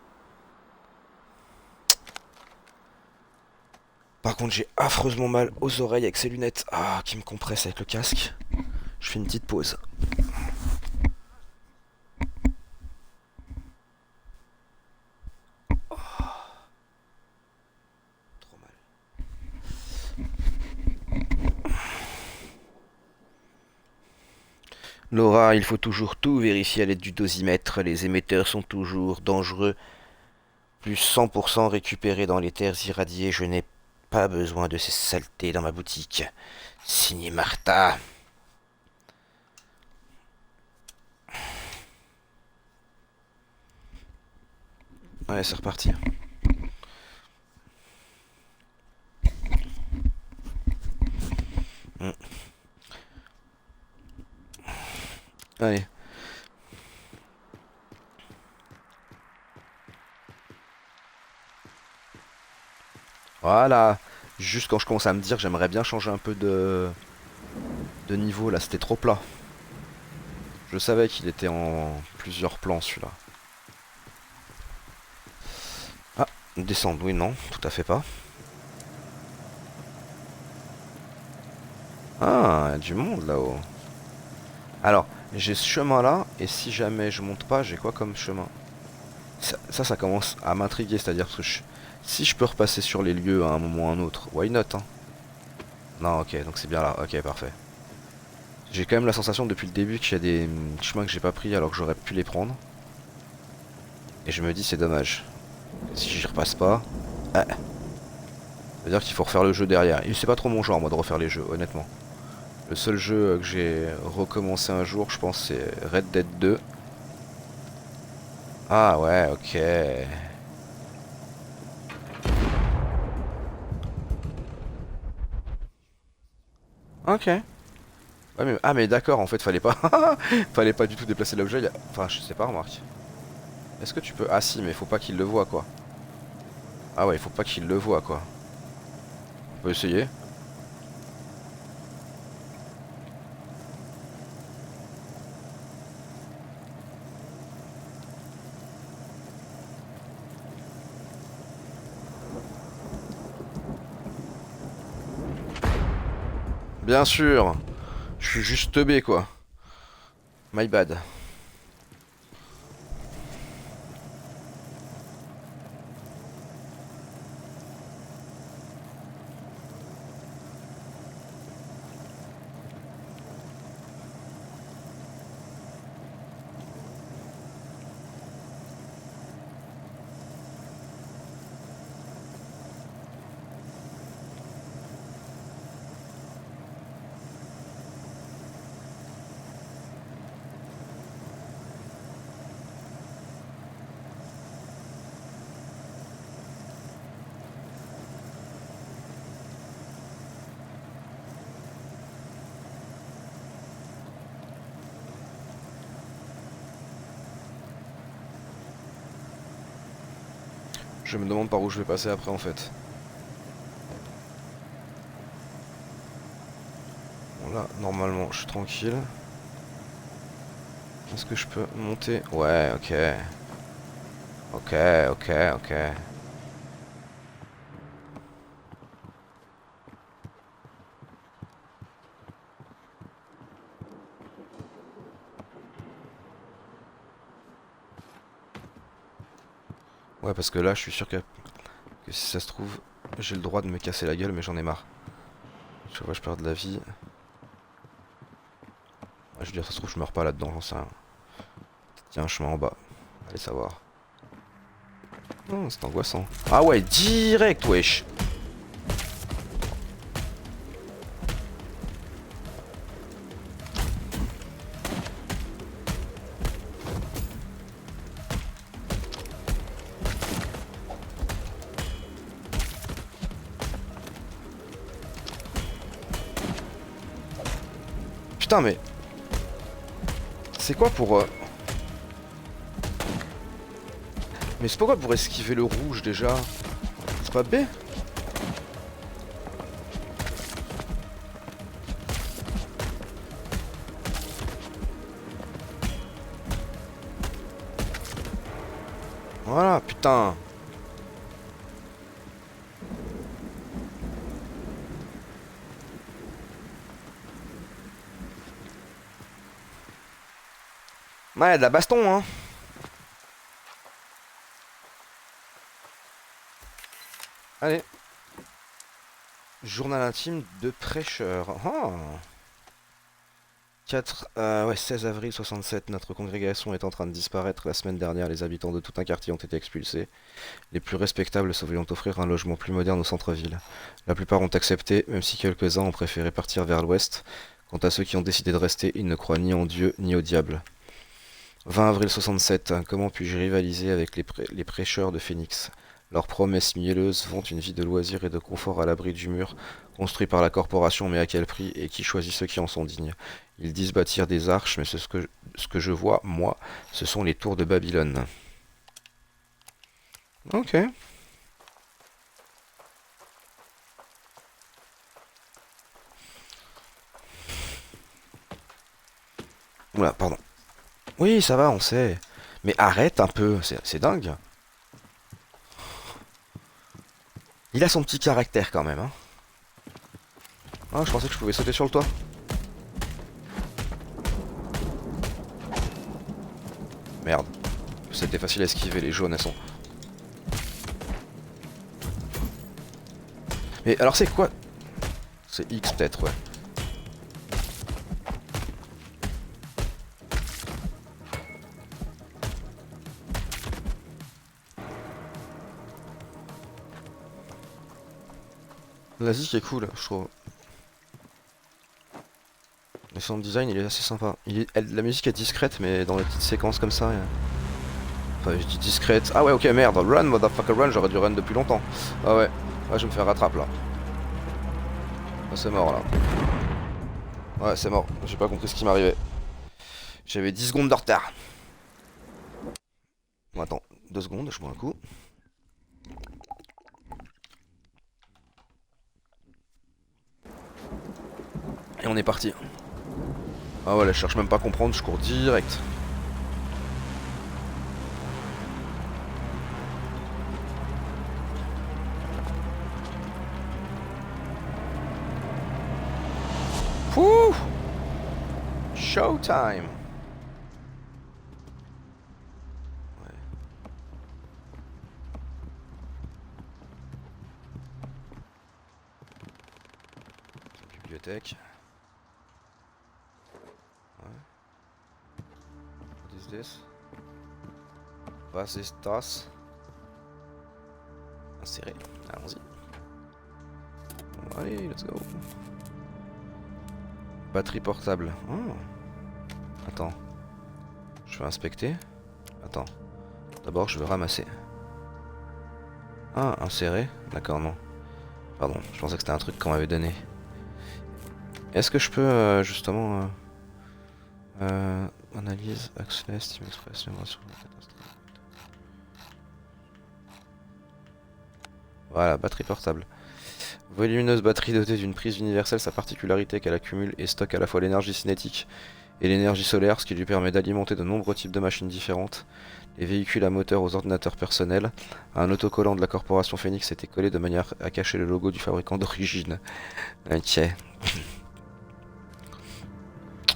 Par contre, j'ai affreusement mal aux oreilles avec ces lunettes. Ah, qui me compressent avec le casque. Je fais une petite pause. Trop mal. Laura, il faut toujours tout vérifier à l'aide du dosimètre. Les émetteurs sont toujours dangereux. Plus 100% récupéré dans les terres irradiées. Je n'ai pas besoin de ces saletés dans ma boutique. Signé Martha. Ouais, c'est reparti. Mm. Allez. Voilà. Juste quand je commence à me dire j'aimerais bien changer un peu de niveau là, c'était trop plat. Je savais qu'il était en plusieurs plans celui-là. Ah, descendre, oui, non, tout à fait pas. Ah, il y a du monde là-haut. Alors, j'ai ce chemin là, et si jamais je monte pas, j'ai quoi comme chemin? Ça commence à m'intriguer, c'est-à-dire que si je peux repasser sur les lieux à un moment ou à un autre, why not, hein? Non, ok, donc c'est bien là, ok, parfait. J'ai quand même la sensation depuis le début qu'il y a des chemins que j'ai pas pris alors que j'aurais pu les prendre. Et je me dis c'est dommage. Si j'y repasse pas, ça veut dire qu'il faut refaire le jeu derrière. Et c'est pas trop mon genre moi de refaire les jeux, honnêtement. Le seul jeu que j'ai recommencé un jour, je pense, c'est Red Dead 2. Ah ouais, ok. Ok. Ouais, mais... Ah mais d'accord, en fait, fallait pas... fallait pas du tout déplacer l'objet. Enfin, je sais pas, remarque. Est-ce que tu peux... Ah si, mais faut pas qu'il le voit, quoi. Ah ouais, il faut pas qu'il le voit, quoi. On peut essayer. Bien sûr. Je suis juste teubé, quoi. My bad. Je me demande par où je vais passer après, en fait. Bon, là, normalement, je suis tranquille. Est-ce que je peux monter? Ouais, ok. Ok, ok, ok. Ouais, parce que là, je suis sûr que si ça se trouve, j'ai le droit de me casser la gueule, mais j'en ai marre. Je vois, je perds de la vie. Ouais, je veux dire, ça se trouve, je meurs pas là-dedans, j'en sais rien. Il y a un chemin en bas. Allez savoir. Non, c'est angoissant. Ah ouais, direct, wesh. Putain, mais... C'est quoi pour... Mais c'est pourquoi pour esquiver le rouge, déjà? C'est pas B? Voilà, putain. Ouais, de la baston, hein. Allez. Journal intime de prêcheur. Ah. 16 avril 67, notre congrégation est en train de disparaître. La semaine dernière, les habitants de tout un quartier ont été expulsés. Les plus respectables se voyant offrir un logement plus moderne au centre-ville. La plupart ont accepté, même si quelques-uns ont préféré partir vers l'ouest. Quant à ceux qui ont décidé de rester, ils ne croient ni en Dieu ni au diable. 20 avril 67, comment puis-je rivaliser avec les prêcheurs de Phoenix? Leurs promesses mielleuses vendent une vie de loisirs et de confort à l'abri du mur, construit par la corporation, mais à quel prix, et qui choisit ceux qui en sont dignes? Ils disent bâtir des arches, mais ce que je vois, moi, ce sont les tours de Babylone. Ok. Oula, pardon. Oui, ça va, on sait. Mais arrête un peu, c'est dingue. Il a son petit caractère quand même, hein. Ah, je pensais que je pouvais sauter sur le toit. Merde. C'était facile à esquiver, les jaunes, elles sont... Mais alors c'est quoi? C'est X peut-être, ouais. La zik est cool, je trouve. Le sound design, il est assez sympa. La musique est discrète, mais dans les petites séquences comme ça... Enfin, je dis discrète. Ah ouais, ok, merde. Run, motherfucker, run. J'aurais dû run depuis longtemps. Ah ouais. Ouais, je vais me faire rattraper là. Ah, c'est mort là. Ouais, c'est mort. J'ai pas compris ce qui m'arrivait. J'avais 10 secondes de retard. Bon, attends, 2 secondes, je bois un coup. Et on est parti. Ah ouais, là, je cherche même pas à comprendre, je cours direct. Wouh! Showtime! Ouais. Bibliothèque. Ouais. What is this? Was ist das? Inséré. Allons-y. Allez, let's go. Batterie portable. Oh. Attends. Je vais inspecter. Attends. D'abord, je veux ramasser. Ah, insérer. D'accord, non. Pardon, je pensais que c'était un truc qu'on m'avait donné. Est-ce que je peux, justement... analyse, accès, Steam Express, mémoire sur la catastrophe. Voilà, batterie portable. Volumineuse batterie dotée d'une prise universelle, sa particularité qu'elle accumule et stocke à la fois l'énergie cinétique et l'énergie solaire, ce qui lui permet d'alimenter de nombreux types de machines différentes. Les véhicules à moteur aux ordinateurs personnels. Un autocollant de la corporation Phoenix était collé de manière à cacher le logo du fabricant d'origine. Ok.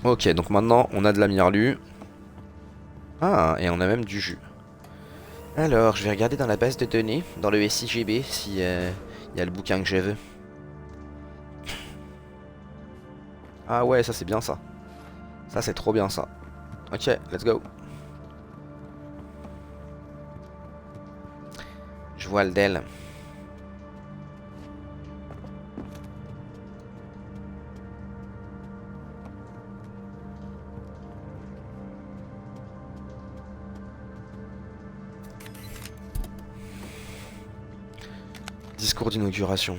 Ok, donc maintenant on a de la myrlu. Ah, et on a même du jus. Alors, je vais regarder dans la base de données, dans le SIGB, si y a le bouquin que je veux. Ah ouais, ça c'est bien ça. Ça c'est trop bien ça. Ok, let's go. Je vois le Dell. Discours d'inauguration.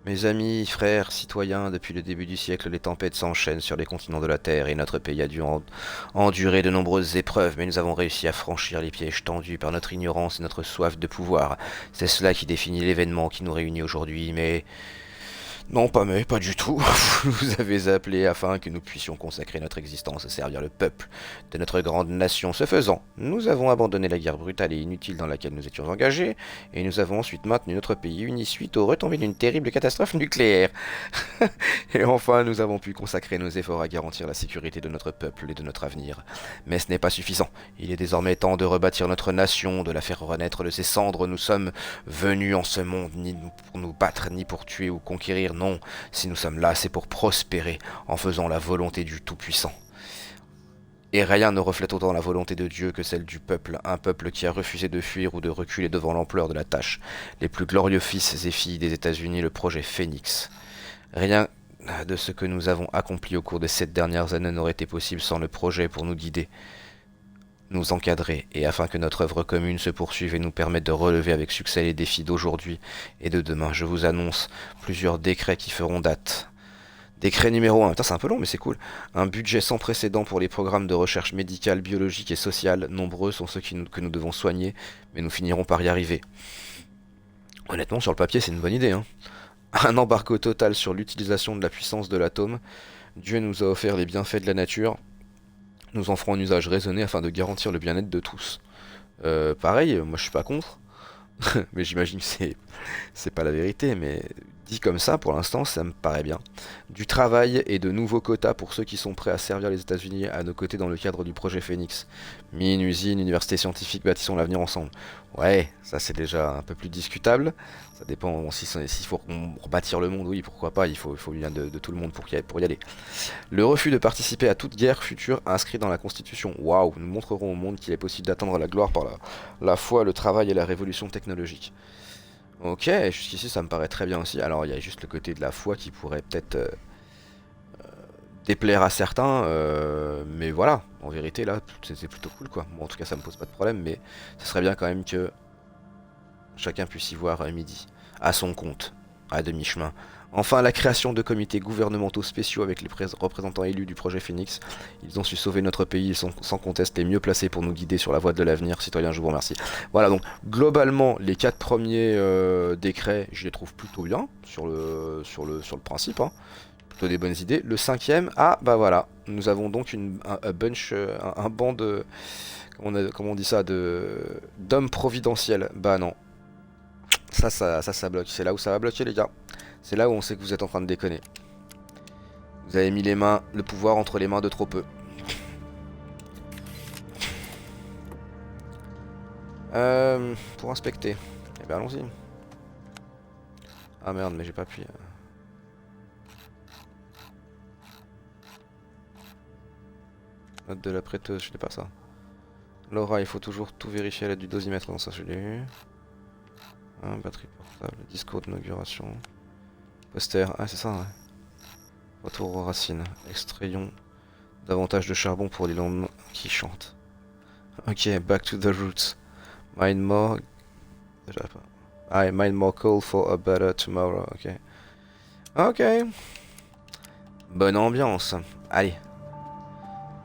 Mes amis, frères, citoyens, depuis le début du siècle, les tempêtes s'enchaînent sur les continents de la Terre et notre pays a dû endurer de nombreuses épreuves, mais nous avons réussi à franchir les pièges tendus par notre ignorance et notre soif de pouvoir. C'est cela qui définit l'événement qui nous réunit aujourd'hui, mais Non, pas du tout. Vous nous avez appelés afin que nous puissions consacrer notre existence à servir le peuple de notre grande nation. Ce faisant, nous avons abandonné la guerre brutale et inutile dans laquelle nous étions engagés, et nous avons ensuite maintenu notre pays uni suite aux retombées d'une terrible catastrophe nucléaire. Et enfin, nous avons pu consacrer nos efforts à garantir la sécurité de notre peuple et de notre avenir. Mais ce n'est pas suffisant. Il est désormais temps de rebâtir notre nation, de la faire renaître de ses cendres. Nous sommes venus en ce monde ni pour nous battre, ni pour tuer ou conquérir. Non, si nous sommes là, c'est pour prospérer en faisant la volonté du Tout-Puissant. Et rien ne reflète autant la volonté de Dieu que celle du peuple, un peuple qui a refusé de fuir ou de reculer devant l'ampleur de la tâche. Les plus glorieux fils et filles des États-Unis, le projet Phoenix. Rien de ce que nous avons accompli au cours des 7 dernières années n'aurait été possible sans le projet pour nous guider, nous encadrer, et afin que notre œuvre commune se poursuive et nous permette de relever avec succès les défis d'aujourd'hui et de demain. Je vous annonce plusieurs décrets qui feront date. Décret numéro 1, putain c'est un peu long mais c'est cool. Un budget sans précédent pour les programmes de recherche médicale, biologique et sociale. Nombreux sont ceux que nous devons soigner, mais nous finirons par y arriver. Honnêtement, sur le papier, c'est une bonne idée, hein. Un embargo total sur l'utilisation de la puissance de l'atome. Dieu nous a offert les bienfaits de la nature. Nous en ferons un usage raisonné afin de garantir le bien-être de tous. Pareil, moi je suis pas contre. Mais j'imagine que c'est pas la vérité, mais dit comme ça, pour l'instant, ça me paraît bien. Du travail et de nouveaux quotas pour ceux qui sont prêts à servir les États-Unis à nos côtés dans le cadre du projet Phoenix. Mine, usine, université scientifique, bâtissons l'avenir ensemble. Ouais, ça c'est déjà un peu plus discutable. Ça dépend s'il faut rebâtir le monde, oui, pourquoi pas, il faut bien de tout le monde pour y aller. Le refus de participer à toute guerre future inscrit dans la Constitution. Waouh, nous montrerons au monde qu'il est possible d'atteindre la gloire par la foi, le travail et la révolution technologique. Ok, jusqu'ici ça me paraît très bien aussi. Alors il y a juste le côté de la foi qui pourrait peut-être déplaire à certains, mais voilà, en vérité là c'est plutôt cool quoi. Bon, en tout cas ça me pose pas de problème, mais ce serait bien quand même que chacun puisse y voir midi, à son compte, à demi-chemin. Enfin, la création de comités gouvernementaux spéciaux avec les représentants élus du projet Phoenix. Ils ont su sauver notre pays, ils sont sans conteste les mieux placés pour nous guider sur la voie de l'avenir. Citoyens, je vous remercie. Voilà, donc globalement, les 4 premiers décrets, je les trouve plutôt bien sur le principe, hein. Plutôt des bonnes idées. Le 5e, ah bah voilà, nous avons donc un banc de, comment on dit ça, d'hommes providentiels. Bah non, ça bloque. C'est là où ça va bloquer, les gars. C'est là où on sait que vous êtes en train de déconner. Vous avez mis le pouvoir entre les mains de trop peu. Pour inspecter. Eh bien allons-y. Ah merde, mais j'ai pas appuyé. Note de la prêteuse, je n'ai pas ça. Laura, il faut toujours tout vérifier à l'aide du dosimètre. Non, ça je l'ai eu. Batterie portable, discours d'inauguration. Poster, ah c'est ça, ouais. Retour aux racines. Extrayons davantage de charbon pour les lendemains qui chantent. Ok, back to the roots. Mine more. I mine more coal for a better tomorrow. Ok. Ok. Bonne ambiance. Allez.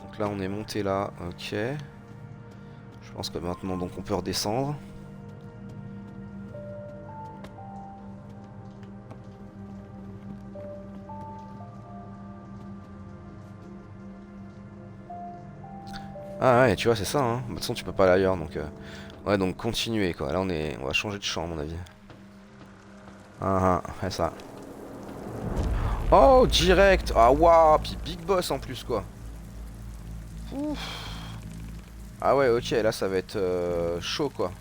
Donc là on est monté là. Ok. Je pense que maintenant donc on peut redescendre. Ah ouais, tu vois, c'est ça, hein. De toute façon, tu peux pas aller ailleurs, donc... Ouais, donc continuer, quoi. Là, on va changer de champ, à mon avis. Ah, c'est ça. Oh, direct. Ah, waouh, puis Big Boss, en plus, quoi. Ouf. Ah ouais, ok, là, ça va être chaud, quoi.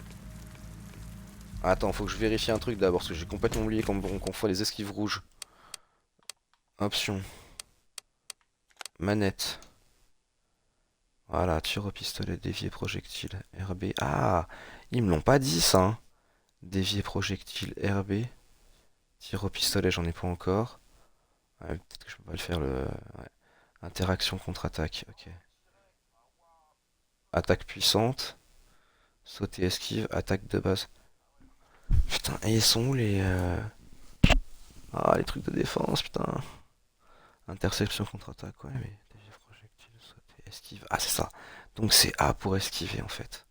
Attends, faut que je vérifie un truc, d'abord, parce que j'ai complètement oublié qu'on fait les esquives rouges. Options. Manette. Voilà, tir au pistolet, dévier projectile, RB. Ah, ils me l'ont pas dit ça, hein. Dévier projectile, RB. Tir au pistolet, j'en ai pas encore. Ouais, peut-être que je peux pas le faire le. Ouais. Interaction contre-attaque, ok. Attaque puissante. Sauter esquive, attaque de base. Putain, et ils sont où les. Ah, les trucs de défense, putain. Interception contre-attaque, ouais, mais dévier projectile, sauter esquive. Ah, c'est ça. Donc c'est A pour esquiver en fait.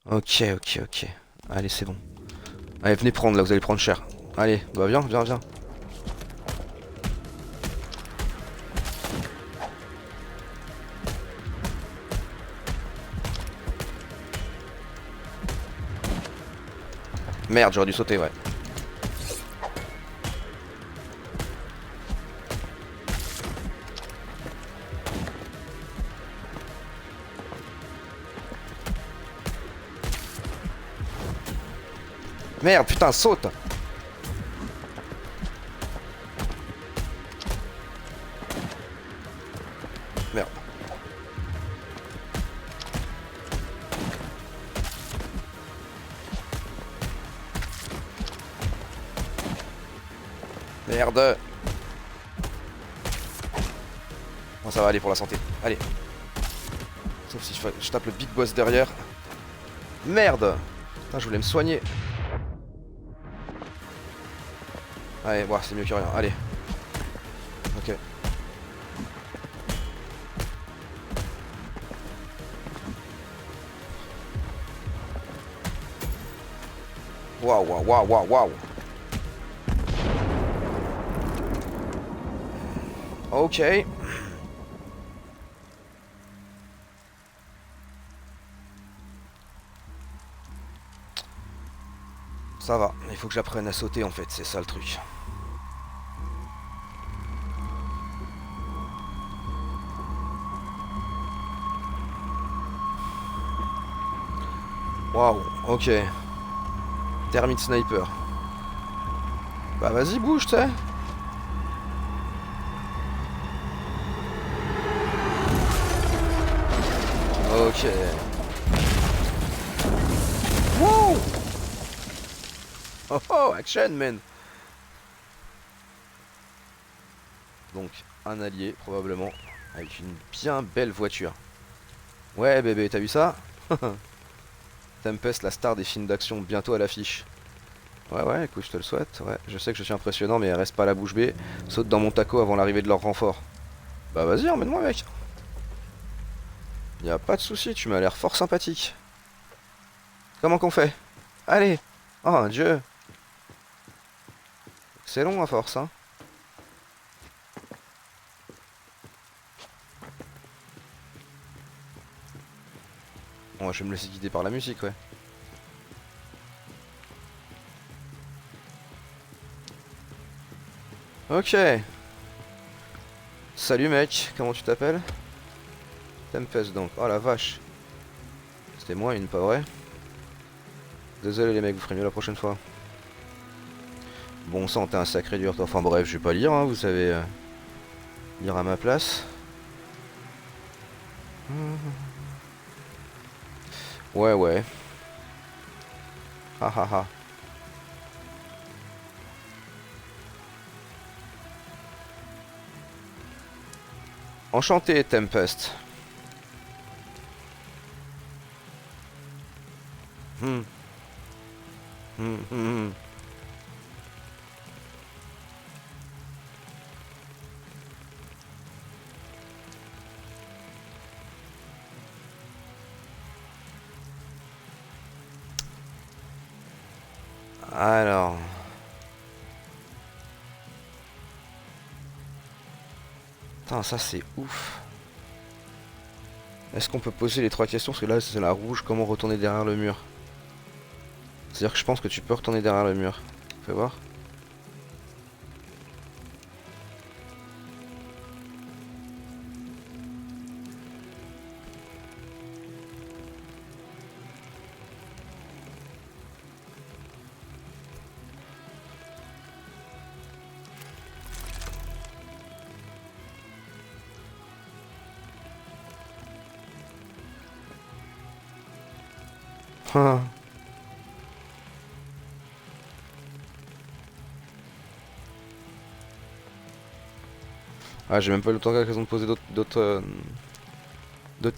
Ok, ok, ok. Allez, c'est bon. Allez, venez prendre là, vous allez prendre cher. Allez, bah viens. Merde, j'aurais dû sauter, ouais. Merde, putain, saute. Merde. Merde. Bon, ça va aller pour la santé. Allez. Sauf si je tape le big boss derrière. Merde. Putain, je voulais me soigner. Allez, bon, c'est mieux que rien. Allez. Ok. Waouh, waouh, waouh, waouh, waouh. Ok. Ça va, il faut que j'apprenne à sauter en fait, c'est ça le truc. Waouh, ok. Termite sniper. Bah vas-y, bouge, tu sais. Ok. Wow. Oh oh, action man. Donc, un allié, probablement, avec une bien belle voiture. Ouais bébé, t'as vu ça? Tempest, la star des films d'action, bientôt à l'affiche. Ouais ouais, écoute, je te le souhaite. Ouais, je sais que je suis impressionnant, mais reste pas la bouche bée. Saute dans mon taco avant l'arrivée de leur renfort. Bah vas-y, emmène-moi mec. Y a pas de souci, tu m'as l'air fort sympathique. Comment qu'on fait? Allez. Oh Dieu. C'est long à force, hein. Bon, je vais me laisser guider par la musique, ouais. Ok. Salut mec, comment tu t'appelles? Tempest donc. Oh la vache. C'était moi une, pas vrai? Désolé les mecs, vous ferez mieux la prochaine fois. Bon sang, t'es un sacré dur. Enfin bref, je vais pas lire, hein, vous savez lire à ma place. Ouais ouais. Ha ha ha. Enchanté Tempest. Hmm. Hmm, hmm, hmm. Alors. Putain, ça c'est ouf. Est-ce qu'on peut poser les trois questions? Parce que là c'est la rouge, comment retourner derrière le mur? C'est-à-dire que je pense que tu peux retourner derrière le mur. Fais voir. Ah, j'ai même pas eu le temps d'occasion de poser d'autres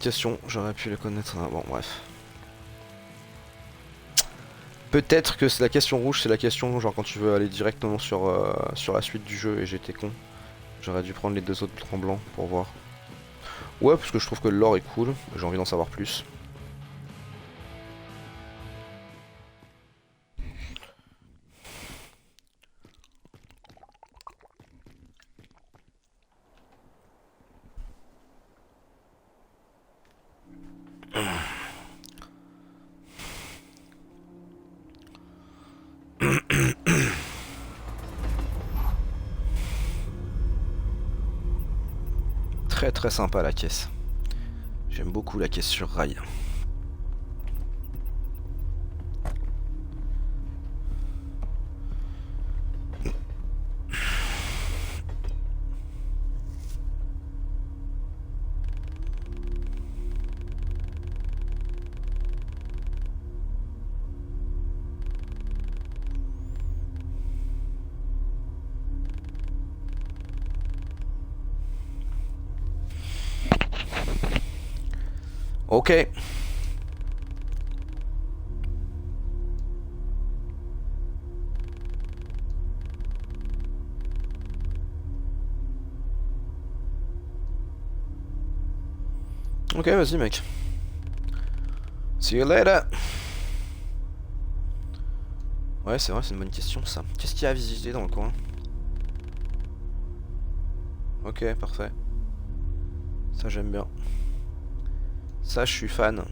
questions. J'aurais pu les connaître. Ah, bon, bref. Peut-être que c'est la question rouge, c'est la question genre quand tu veux aller directement sur la suite du jeu et j'étais con. J'aurais dû prendre les deux autres en blanc pour voir. Ouais, parce que je trouve que l'or est cool, j'ai envie d'en savoir plus. Très très sympa la caisse. J'aime beaucoup la caisse sur rail. Ok. Ok, vas-y mec. See you later. Ouais, c'est vrai, c'est une bonne question ça. Qu'est-ce qu'il y a à visiter dans le coin? Ok, parfait. Ça j'aime bien. Ça je suis fan.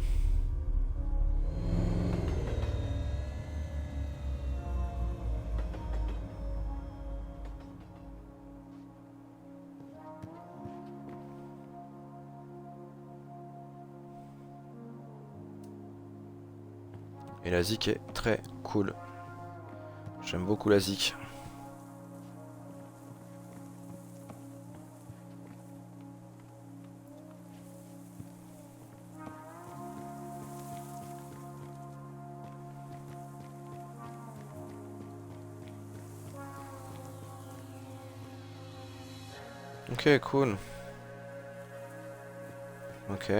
Et la zik est très cool. J'aime beaucoup la zik. Ok, cool. Ok.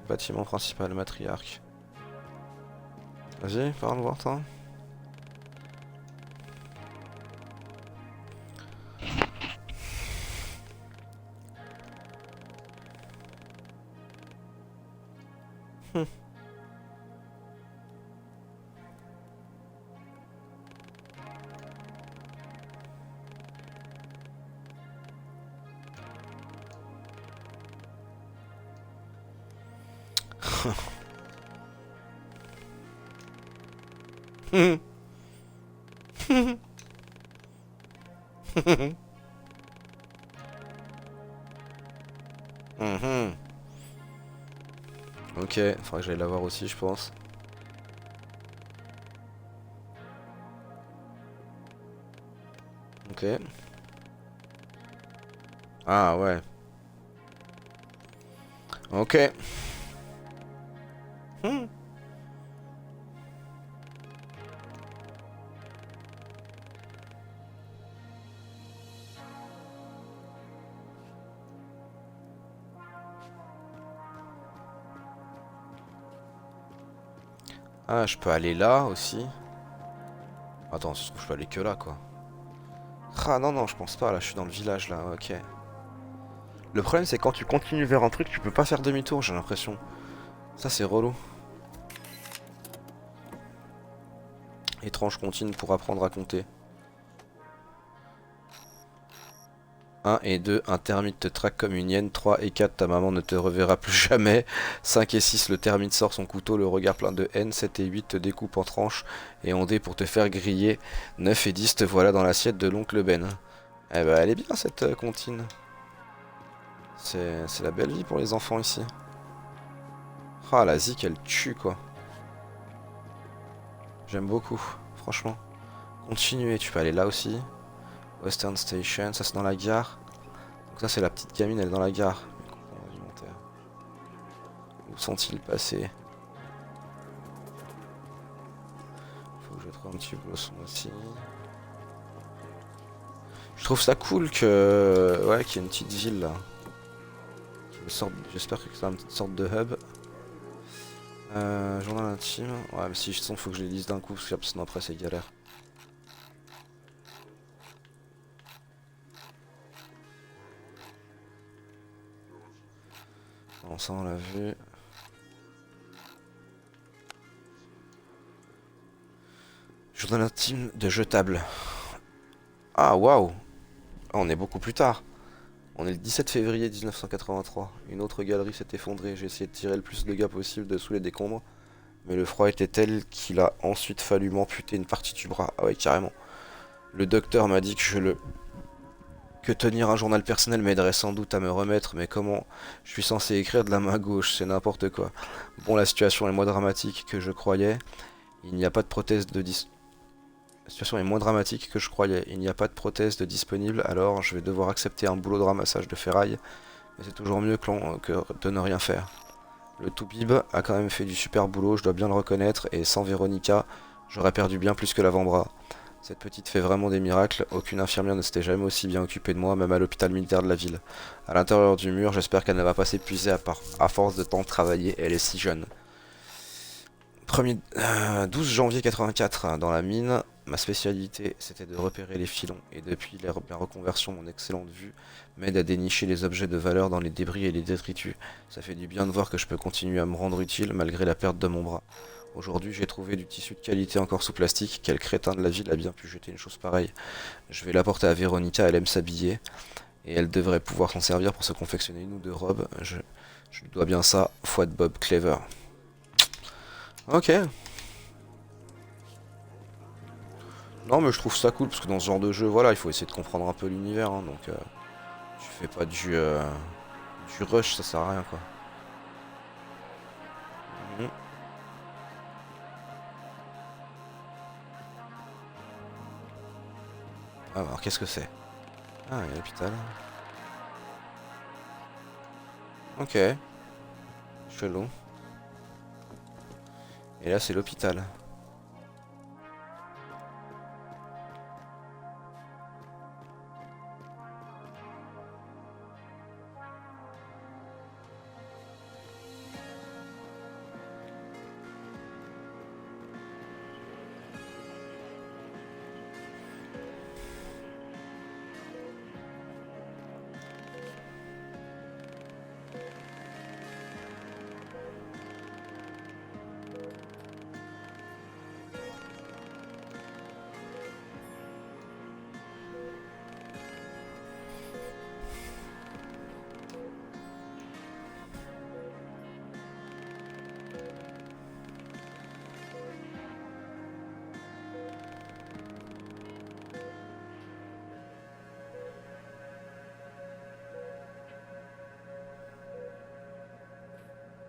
Bâtiment principal, matriarque. Vas-y, parle voir toi. Mhm. Ok, faudra que j'aille la voir aussi, je pense. Ok. Ah ouais. Ok. Hmm. Ah, je peux aller là aussi. Attends, ça se trouve, je peux aller que là, quoi. Ah non, non, je pense pas, là, je suis dans le village, là, ok. Le problème, c'est quand tu continues vers un truc, tu peux pas faire demi-tour, j'ai l'impression. Ça, c'est relou. Étrange comptine pour apprendre à compter. 1 et 2, un termite te traque comme une hyène. 3 et 4, ta maman ne te reverra plus jamais. 5 et 6, le termite sort son couteau, le regard plein de haine. 7 et 8, te découpe en tranches et en dés pour te faire griller. 9 et 10, te voilà dans l'assiette de l'oncle Ben. Eh ben, elle est bien cette comptine. C'est la belle vie pour les enfants ici. Ah, la zik, elle tue quoi. J'aime beaucoup, franchement. Continuez, tu peux aller là aussi. Western Station, ça c'est dans la gare. Donc ça c'est la petite gamine, elle est dans la gare. Où sont-ils passés? Faut que je trouve un petit blossom aussi. Je trouve ça cool que... Ouais, qu'il y ait une petite ville là. J'espère que c'est une petite sorte de hub. Journal intime. Ouais, mais si je sens, faut que je les lise d'un coup, parce que sinon après c'est galère. Bon, ça on l'a vu. Journal intime de jetable. Ah, waouh! Ah, on est beaucoup plus tard. On est le 17 février 1983. Une autre galerie s'est effondrée. J'ai essayé de tirer le plus de gars possible de sous les décombres. Mais le froid était tel qu'il a ensuite fallu m'amputer une partie du bras. Ah ouais, carrément. Le docteur m'a dit que tenir un journal personnel m'aiderait sans doute à me remettre, mais comment je suis censé écrire de la main gauche, c'est n'importe quoi. Bon, la situation est moins dramatique que je croyais. Il n'y a pas de prothèse de dis... La situation est moins dramatique que je croyais. Il n'y a pas de prothèse de disponible, alors je vais devoir accepter un boulot de ramassage de ferraille. Mais c'est toujours mieux que de ne rien faire. Le Toubib a quand même fait du super boulot, je dois bien le reconnaître, et sans Véronica, j'aurais perdu bien plus que l'avant-bras. Cette petite fait vraiment des miracles, aucune infirmière ne s'était jamais aussi bien occupée de moi, même à l'hôpital militaire de la ville. À l'intérieur du mur, j'espère qu'elle ne va pas s'épuiser à force de tant travailler, elle est si jeune. 12 janvier 84, dans la mine, ma spécialité c'était de repérer les filons, et depuis la reconversion, mon excellente vue m'aide à dénicher les objets de valeur dans les débris et les détritus. Ça fait du bien de voir que je peux continuer à me rendre utile malgré la perte de mon bras. Aujourd'hui, j'ai trouvé du tissu de qualité encore sous plastique. Quel crétin de la ville a bien pu jeter une chose pareille. Je vais l'apporter à Véronica, elle aime s'habiller. Et elle devrait pouvoir s'en servir pour se confectionner une ou deux robes. Je lui dois bien ça, foi de Bob Clever. Ok. Non mais je trouve ça cool parce que dans ce genre de jeu, voilà, il faut essayer de comprendre un peu l'univers. Hein, donc tu fais pas du rush, ça sert à rien quoi. Mhm. Ah, alors qu'est-ce que c'est? Ah, il y a l'hôpital. Ok, chelou. Et là c'est l'hôpital.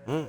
Hmm.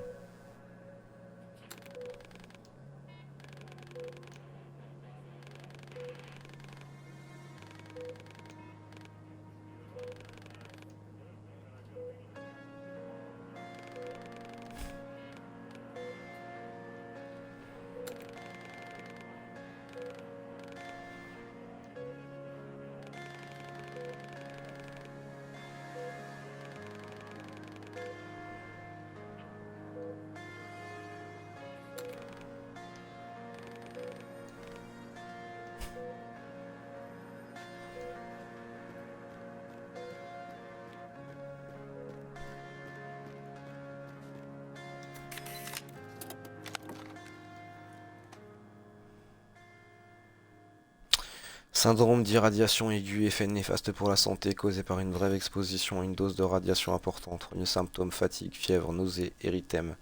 Syndrome d'irradiation aiguë, effet néfaste pour la santé causé par une brève exposition à une dose de radiation importante. Premier symptôme, fatigue, fièvre, nausée, érythème,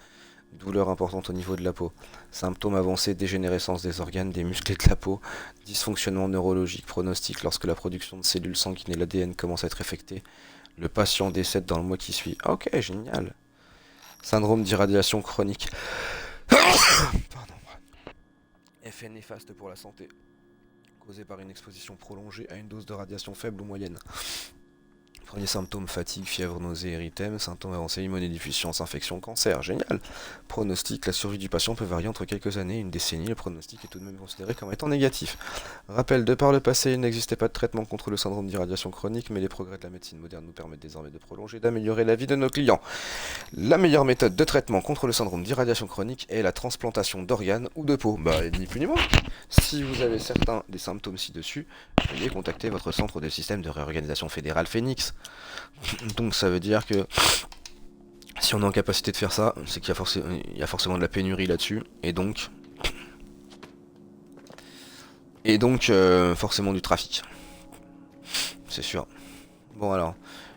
douleur importante au niveau de la peau. Symptômes avancés, dégénérescence des organes, des muscles et de la peau. Dysfonctionnement neurologique, pronostic lorsque la production de cellules sanguines et l'ADN commence à être affectée. Le patient décède dans le mois qui suit. Ah, ok, génial. Syndrome d'irradiation chronique. Pardon. Effet néfaste pour la santé causé par une exposition prolongée à une dose de radiation faible ou moyenne. Premier symptôme, fatigue, fièvre, nausée, érythème. Symptômes avancés, immunodéficience, infection, cancer. Génial. Pronostic, la survie du patient peut varier entre quelques années et une décennie. Le pronostic est tout de même considéré comme étant négatif. Rappel, de par le passé, il n'existait pas de traitement contre le syndrome d'irradiation chronique, mais les progrès de la médecine moderne nous permettent désormais de prolonger et d'améliorer la vie de nos clients. La meilleure méthode de traitement contre le syndrome d'irradiation chronique est la transplantation d'organes ou de peau. Bah, ni plus ni moins. Si vous avez certains des symptômes ci-dessus, veuillez contacter votre centre de système de réorganisation fédérale Phoenix. Donc ça veut dire que si on est en capacité de faire ça, c'est qu'il y a forcément de la pénurie là-dessus, et donc forcément du trafic. C'est sûr. Bon alors,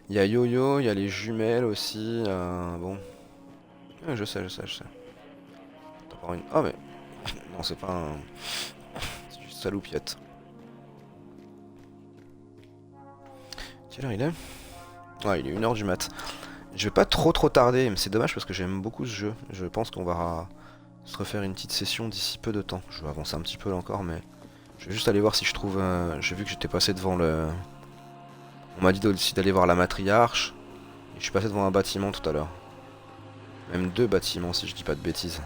il y a Yo-Yo, il y a les jumelles aussi, bon. Je sais. T'as pas une... Ah mais... Non, c'est pas un... C'est juste saloupillette. Quelle heure il est? Ouais, il est 1h du mat. Je vais pas trop tarder, mais c'est dommage parce que j'aime beaucoup ce jeu. Je pense qu'on va se refaire une petite session d'ici peu de temps. Je vais avancer un petit peu là encore, mais je vais juste aller voir si je trouve... J'ai vu que j'étais passé devant le... On m'a dit aussi d'aller voir la matriarche. Et je suis passé devant un bâtiment tout à l'heure. Même 2 bâtiments si je dis pas de bêtises.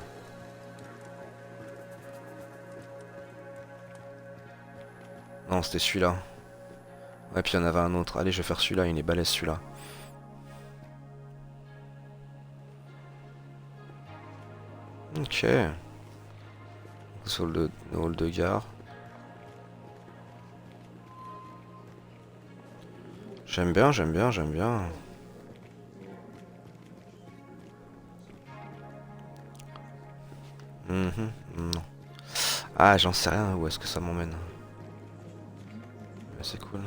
Non, c'était celui-là. Ouais, puis il y en avait un autre. Allez, je vais faire celui-là, il est balèze celui-là. Ok. Sur le hall de gare. J'aime bien, j'aime bien, j'aime bien. Non. Ah, j'en sais rien, où est-ce que ça m'emmène. C'est cool.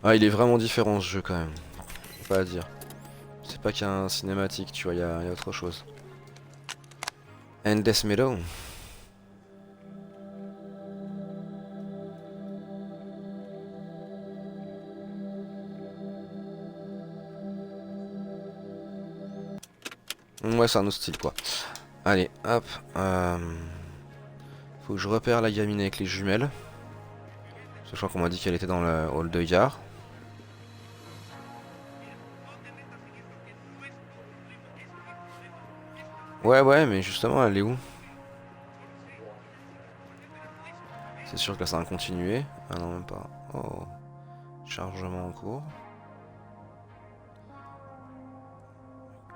Ah, il est vraiment différent ce jeu quand même. Faut pas à dire. C'est pas qu'un cinématique, tu vois, y a autre chose. Endless Meadow. Ouais, c'est un autre style quoi. Allez, hop. Faut que je repère la gamine avec les jumelles. Je crois qu'on m'a dit qu'elle était dans le hall de gare. Ouais, mais justement, elle est où? C'est sûr que là, ça va continuer. Ah non, même pas. Oh. Chargement en cours.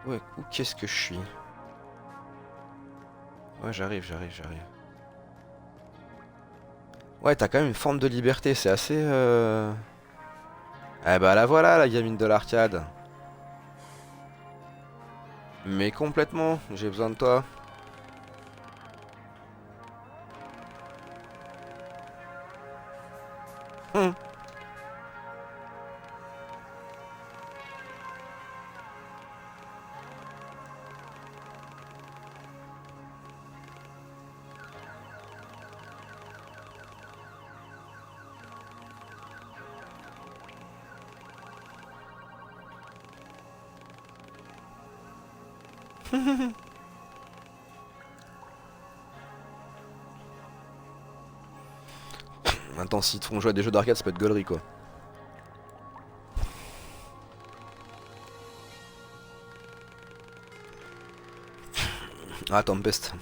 Ouais, où qu'est-ce que je suis? Ouais, j'arrive. Ouais, t'as quand même une forme de liberté, c'est assez... Eh bah la voilà, la gamine de l'arcade. Mais complètement, j'ai besoin de toi. Hum. Attends, s'ils te font jouer à des jeux d'arcade, ça peut être gaulerie quoi. Ah, Tempest.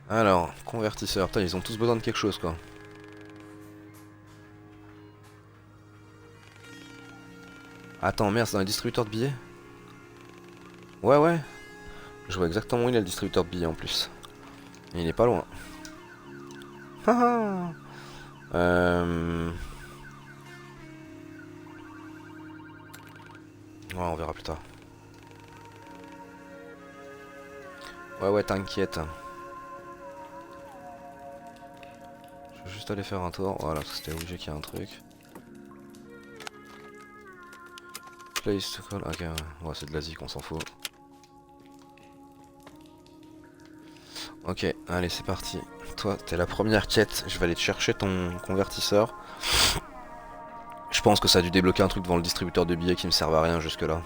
Alors, convertisseur. Putain, ils ont tous besoin de quelque chose quoi. Attends, merde, c'est dans les distributeurs de billets? Ouais. Je vois exactement où il est le distributeur de billets en plus. Et il est pas loin. Ouais, on verra plus tard. Ouais, t'inquiète. Je vais juste aller faire un tour. Voilà, parce que c'était obligé qu'il y ait un truc. Place to call. Ok, ouais, c'est de la zik, on s'en fout. Ok, allez, c'est parti. Toi, t'es la première quête. Je vais aller te chercher ton convertisseur. Je pense que ça a dû débloquer un truc devant le distributeur de billets qui me servent à rien jusque là.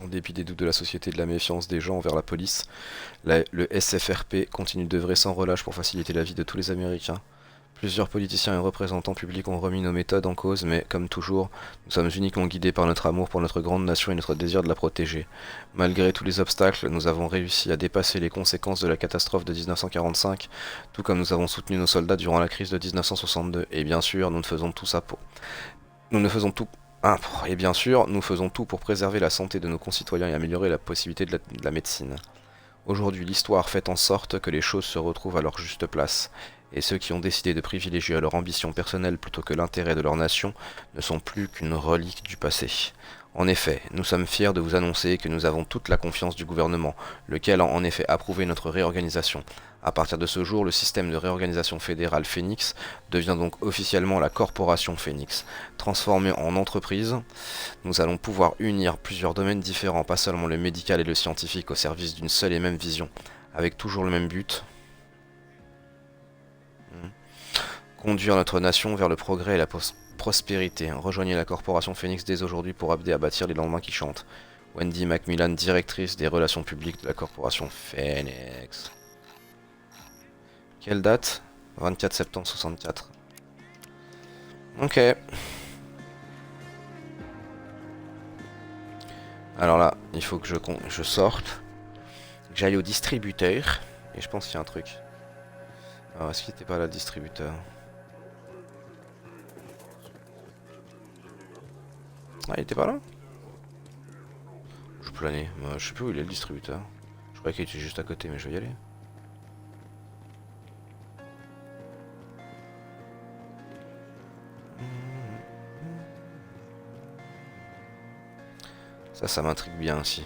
En dépit des doutes de la société et de la méfiance des gens envers la police, le SFRP continue d'œuvrer sans relâche pour faciliter la vie de tous les Américains. Plusieurs politiciens et représentants publics ont remis nos méthodes en cause, mais, comme toujours, nous sommes uniquement guidés par notre amour pour notre grande nation et notre désir de la protéger. Malgré tous les obstacles, nous avons réussi à dépasser les conséquences de la catastrophe de 1945, tout comme nous avons soutenu nos soldats durant la crise de 1962, et bien sûr, nous ne faisons tout ça pour... Nous ne faisons tout... Ah, et bien sûr, nous faisons tout pour préserver la santé de nos concitoyens et améliorer la possibilité de la médecine. Aujourd'hui, l'histoire fait en sorte que les choses se retrouvent à leur juste place, et ceux qui ont décidé de privilégier leur ambition personnelle plutôt que l'intérêt de leur nation ne sont plus qu'une relique du passé. En effet, nous sommes fiers de vous annoncer que nous avons toute la confiance du gouvernement, lequel a en effet approuvé notre réorganisation. À partir de ce jour, le système de réorganisation fédérale Phoenix devient donc officiellement la Corporation Phoenix. Transformée en entreprise, nous allons pouvoir unir plusieurs domaines différents, pas seulement le médical et le scientifique, au service d'une seule et même vision, avec toujours le même but. Conduire notre nation vers le progrès et la prospérité. Rejoignez la Corporation Phoenix dès aujourd'hui pour aider à bâtir les lendemains qui chantent. Wendy Macmillan, directrice des relations publiques de la Corporation Phoenix. Quelle date? 24 septembre 64. Ok. Alors là, il faut que je sorte. Que j'aille au distributeur. Et je pense qu'il y a un truc. Alors, est-ce qu'il n'était pas là, le distributeur? Ah, il était pas là? Je planais. Je sais plus où il est, le distributeur. Je croyais qu'il était juste à côté, mais je vais y aller. Ça m'intrigue bien aussi.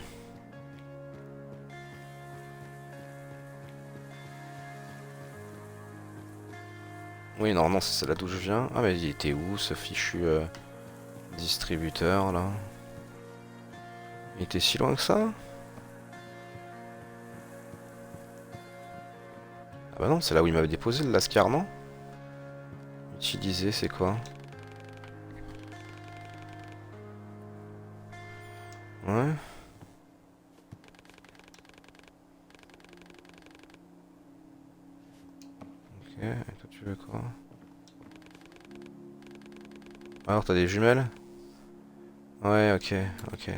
Oui, normalement c'est là d'où je viens. Ah mais il était où ce fichu distributeur là? Il était si loin que ça? Ah bah non, c'est là où il m'avait déposé le lascar, non? Utiliser, c'est quoi? Ouais. Ok, et toi tu veux quoi? Alors t'as des jumelles? Ouais, ok. Ok.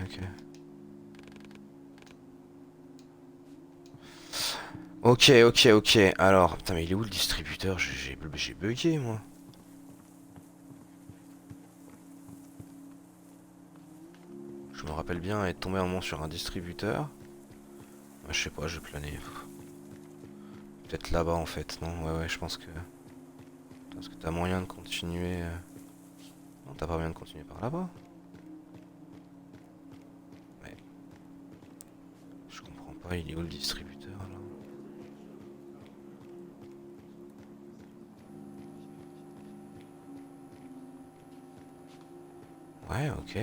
Alors, putain, mais il est où le distributeur? J'ai bugué moi. Je me rappelle bien être tombé un moment sur un distributeur. Ah, je sais pas, je planais. Peut-être là-bas en fait, non? Ouais, je pense que... Parce que t'as moyen de continuer... Non, t'as pas moyen de continuer par là-bas? Ouais. Je comprends pas, il est où le distributeur là? Ouais, ok.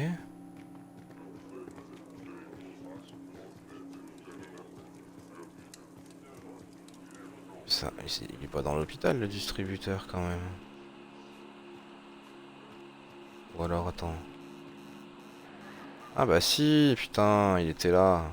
Ça, il est pas dans l'hôpital le distributeur quand même. Ou alors attends. Ah bah si, putain, il était là.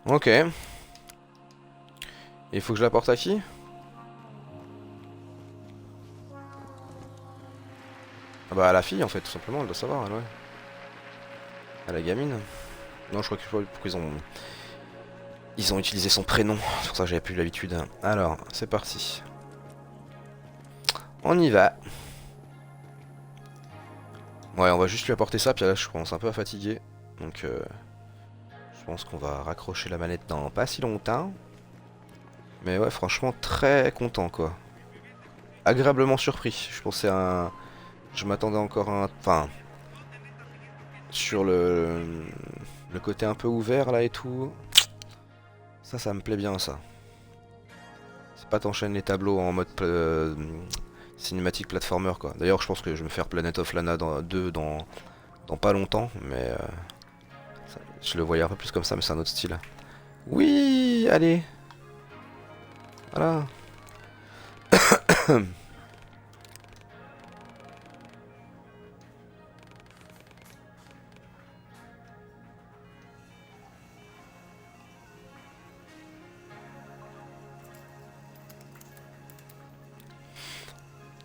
Ok. Il faut que je la porte à qui? Ah bah à la fille en fait, tout simplement, elle doit savoir, elle, ouais. À la gamine. Non, je crois que je sais pas pourquoi ils ont utilisé son prénom. C'est pour ça que j'avais plus l'habitude. Alors, c'est parti. On y va. Ouais, on va juste lui apporter ça, puis là je commence un peu à fatiguer. Donc je pense qu'on va raccrocher la manette dans pas si longtemps. Mais ouais, franchement très content quoi. Agréablement surpris. Je pensais à un... Je m'attendais encore à un... Enfin... Sur le côté un peu ouvert là et tout. Ça me plaît bien ça. C'est pas t'enchaînes les tableaux en mode cinématique platformer quoi. D'ailleurs je pense que je vais me faire Planet of Lana 2 dans pas longtemps, mais je le voyais un peu plus comme ça, mais c'est un autre style. Oui, allez, voilà.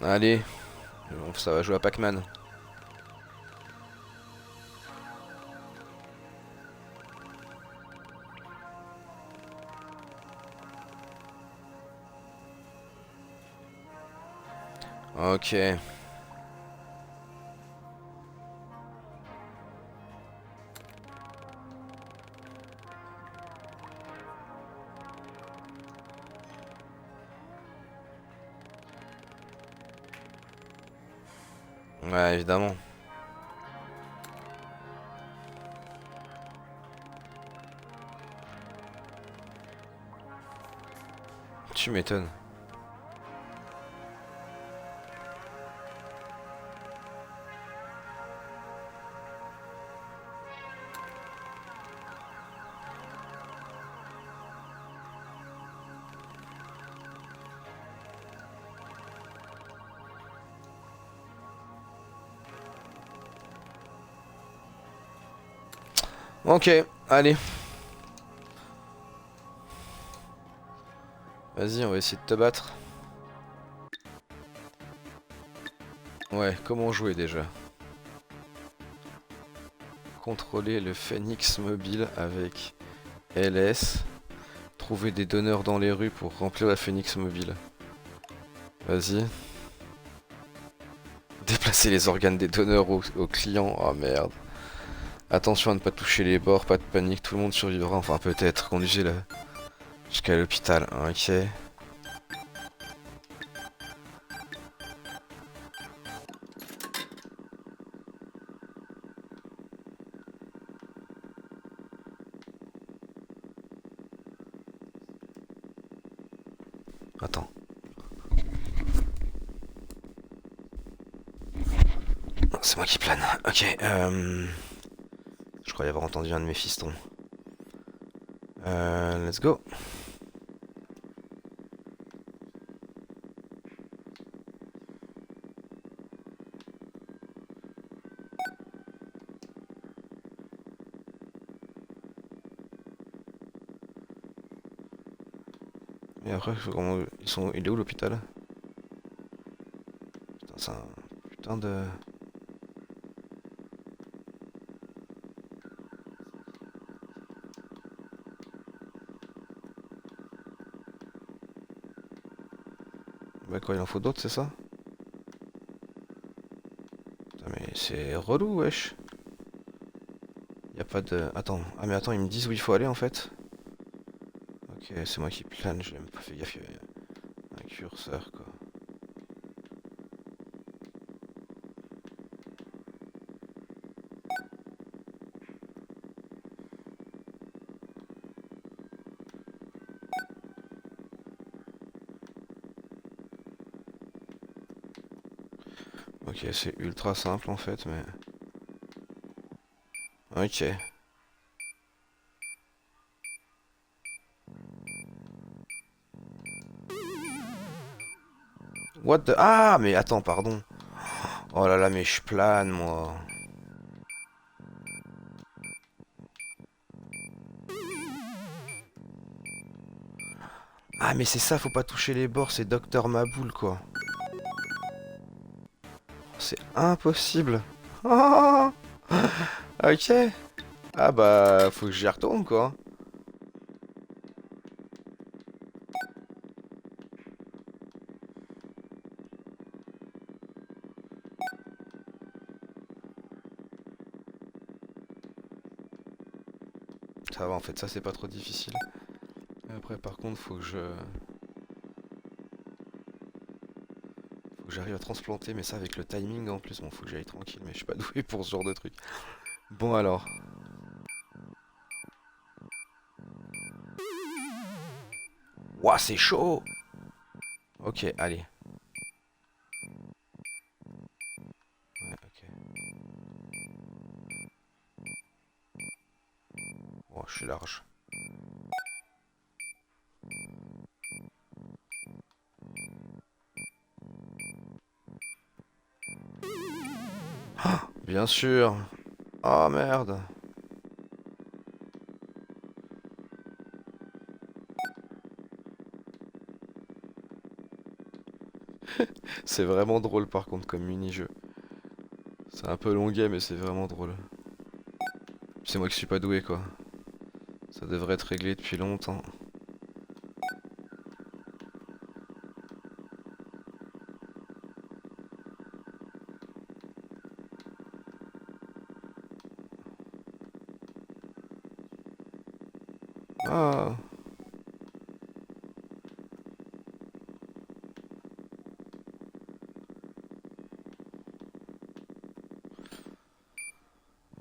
Allez, ça va jouer à Pac-Man. Ok. Ouais, évidemment. Tu m'étonnes. Ok, allez. Vas-y, on va essayer de te battre. Ouais, comment jouer déjà? Contrôler le Phoenix mobile avec LS. Trouver des donneurs dans les rues pour remplir la Phoenix mobile. Vas-y. Déplacer les organes des donneurs aux clients. Oh merde. Attention à ne pas toucher les bords, pas de panique, tout le monde survivra. Enfin peut-être. Conduisez-la jusqu'à l'hôpital. Ok. Attends. C'est moi qui plane. Ok. Je croyais avoir entendu un de mes fistons. Let's go. Et après, il est où l'hôpital? Putain, c'est un putain de... Bah quoi, il en faut d'autres, c'est ça? Putain, mais c'est relou, wesh. Y a pas de... Attends. Ah mais attends, ils me disent où il faut aller en fait. Ok, c'est moi qui plane, j'ai même pas fait gaffe, il y avait un curseur quoi. Ok, c'est ultra simple en fait, mais... Ok. What the... Ah, mais attends, pardon. Oh là là, mais je plane, moi. Ah, mais c'est ça, faut pas toucher les bords, c'est Docteur Maboul, quoi. C'est impossible. Ah, ok. Ah bah, faut que j'y retourne, quoi. Ça va, en fait, ça, c'est pas trop difficile. Et après, par contre, faut que j'arrive à transplanter, mais ça avec le timing en plus. Bon, faut que j'aille tranquille, mais je suis pas doué pour ce genre de truc. Bon, alors. Ouah, c'est chaud! Ok, allez. je suis large. Ah, bien sûr. Oh merde. C'est vraiment drôle par contre comme mini-jeu. C'est un peu longuet mais c'est vraiment drôle. C'est moi qui suis pas doué quoi. Ça devrait être réglé depuis longtemps. Ah.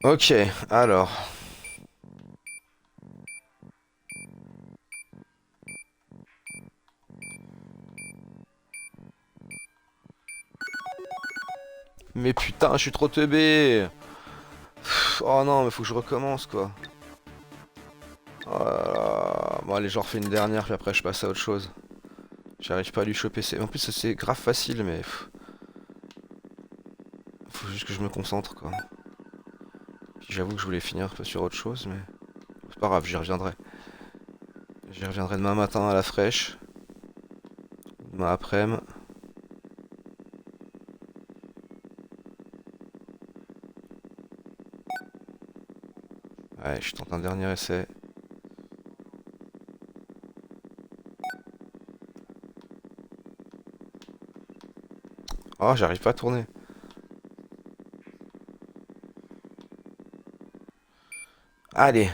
Ok, alors. Mais putain, je suis trop teubé. Oh non, mais faut que je recommence quoi. Oh là là. Bon allez, j'en refais une dernière puis après je passe à autre chose. J'arrive pas à lui choper. En plus c'est grave facile mais faut juste que je me concentre quoi. J'avoue que je voulais finir sur autre chose mais c'est pas grave, j'y reviendrai. J'y reviendrai demain matin à la fraîche. Demain après-midi. Ouais, je tente un dernier essai. Oh, j'arrive pas à tourner. Allez.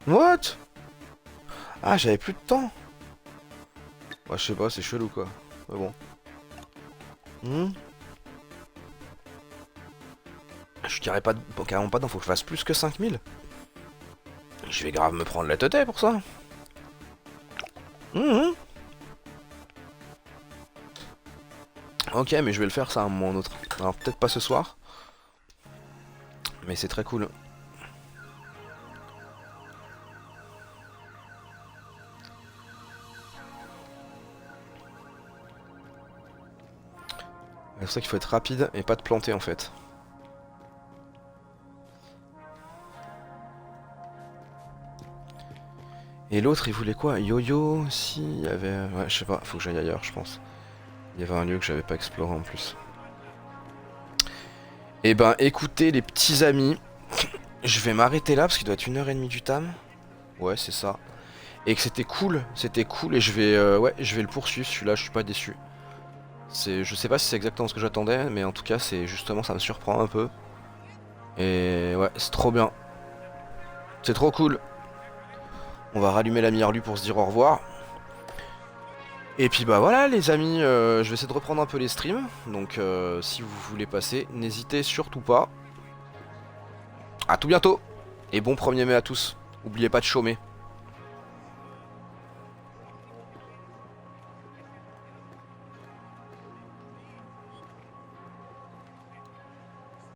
What? Ah, j'avais plus de temps. Ouais, je sais pas, c'est chelou quoi. Mais bon. Hmm. Je suis carrément pas dedans, faut que je fasse plus que 5000. Je vais grave me prendre la tête pour ça. Mhm. Ok, mais je vais le faire ça à un moment ou un autre. Alors peut-être pas ce soir. Mais c'est très cool. C'est pour ça qu'il faut être rapide et pas te planter en fait. Et l'autre il voulait quoi? Yo-yo? Si, il y avait... Ouais, je sais pas, faut que j'aille ailleurs je pense. Il y avait un lieu que j'avais pas exploré en plus. Et ben écoutez les petits amis, je vais m'arrêter là parce qu'il doit être 1h30 du tam. Ouais c'est ça. Et que c'était cool et ouais, je vais le poursuivre celui-là, je suis pas déçu. Je sais pas si c'est exactement ce que j'attendais, mais en tout cas c'est justement ça me surprend un peu. Et ouais, c'est trop bien. C'est trop cool. On va rallumer la Mirlu pour se dire au revoir. Et puis bah voilà les amis, je vais essayer de reprendre un peu les streams. Donc si vous voulez passer, n'hésitez surtout pas. À tout bientôt. Et bon 1er mai à tous. N'oubliez pas de chômer.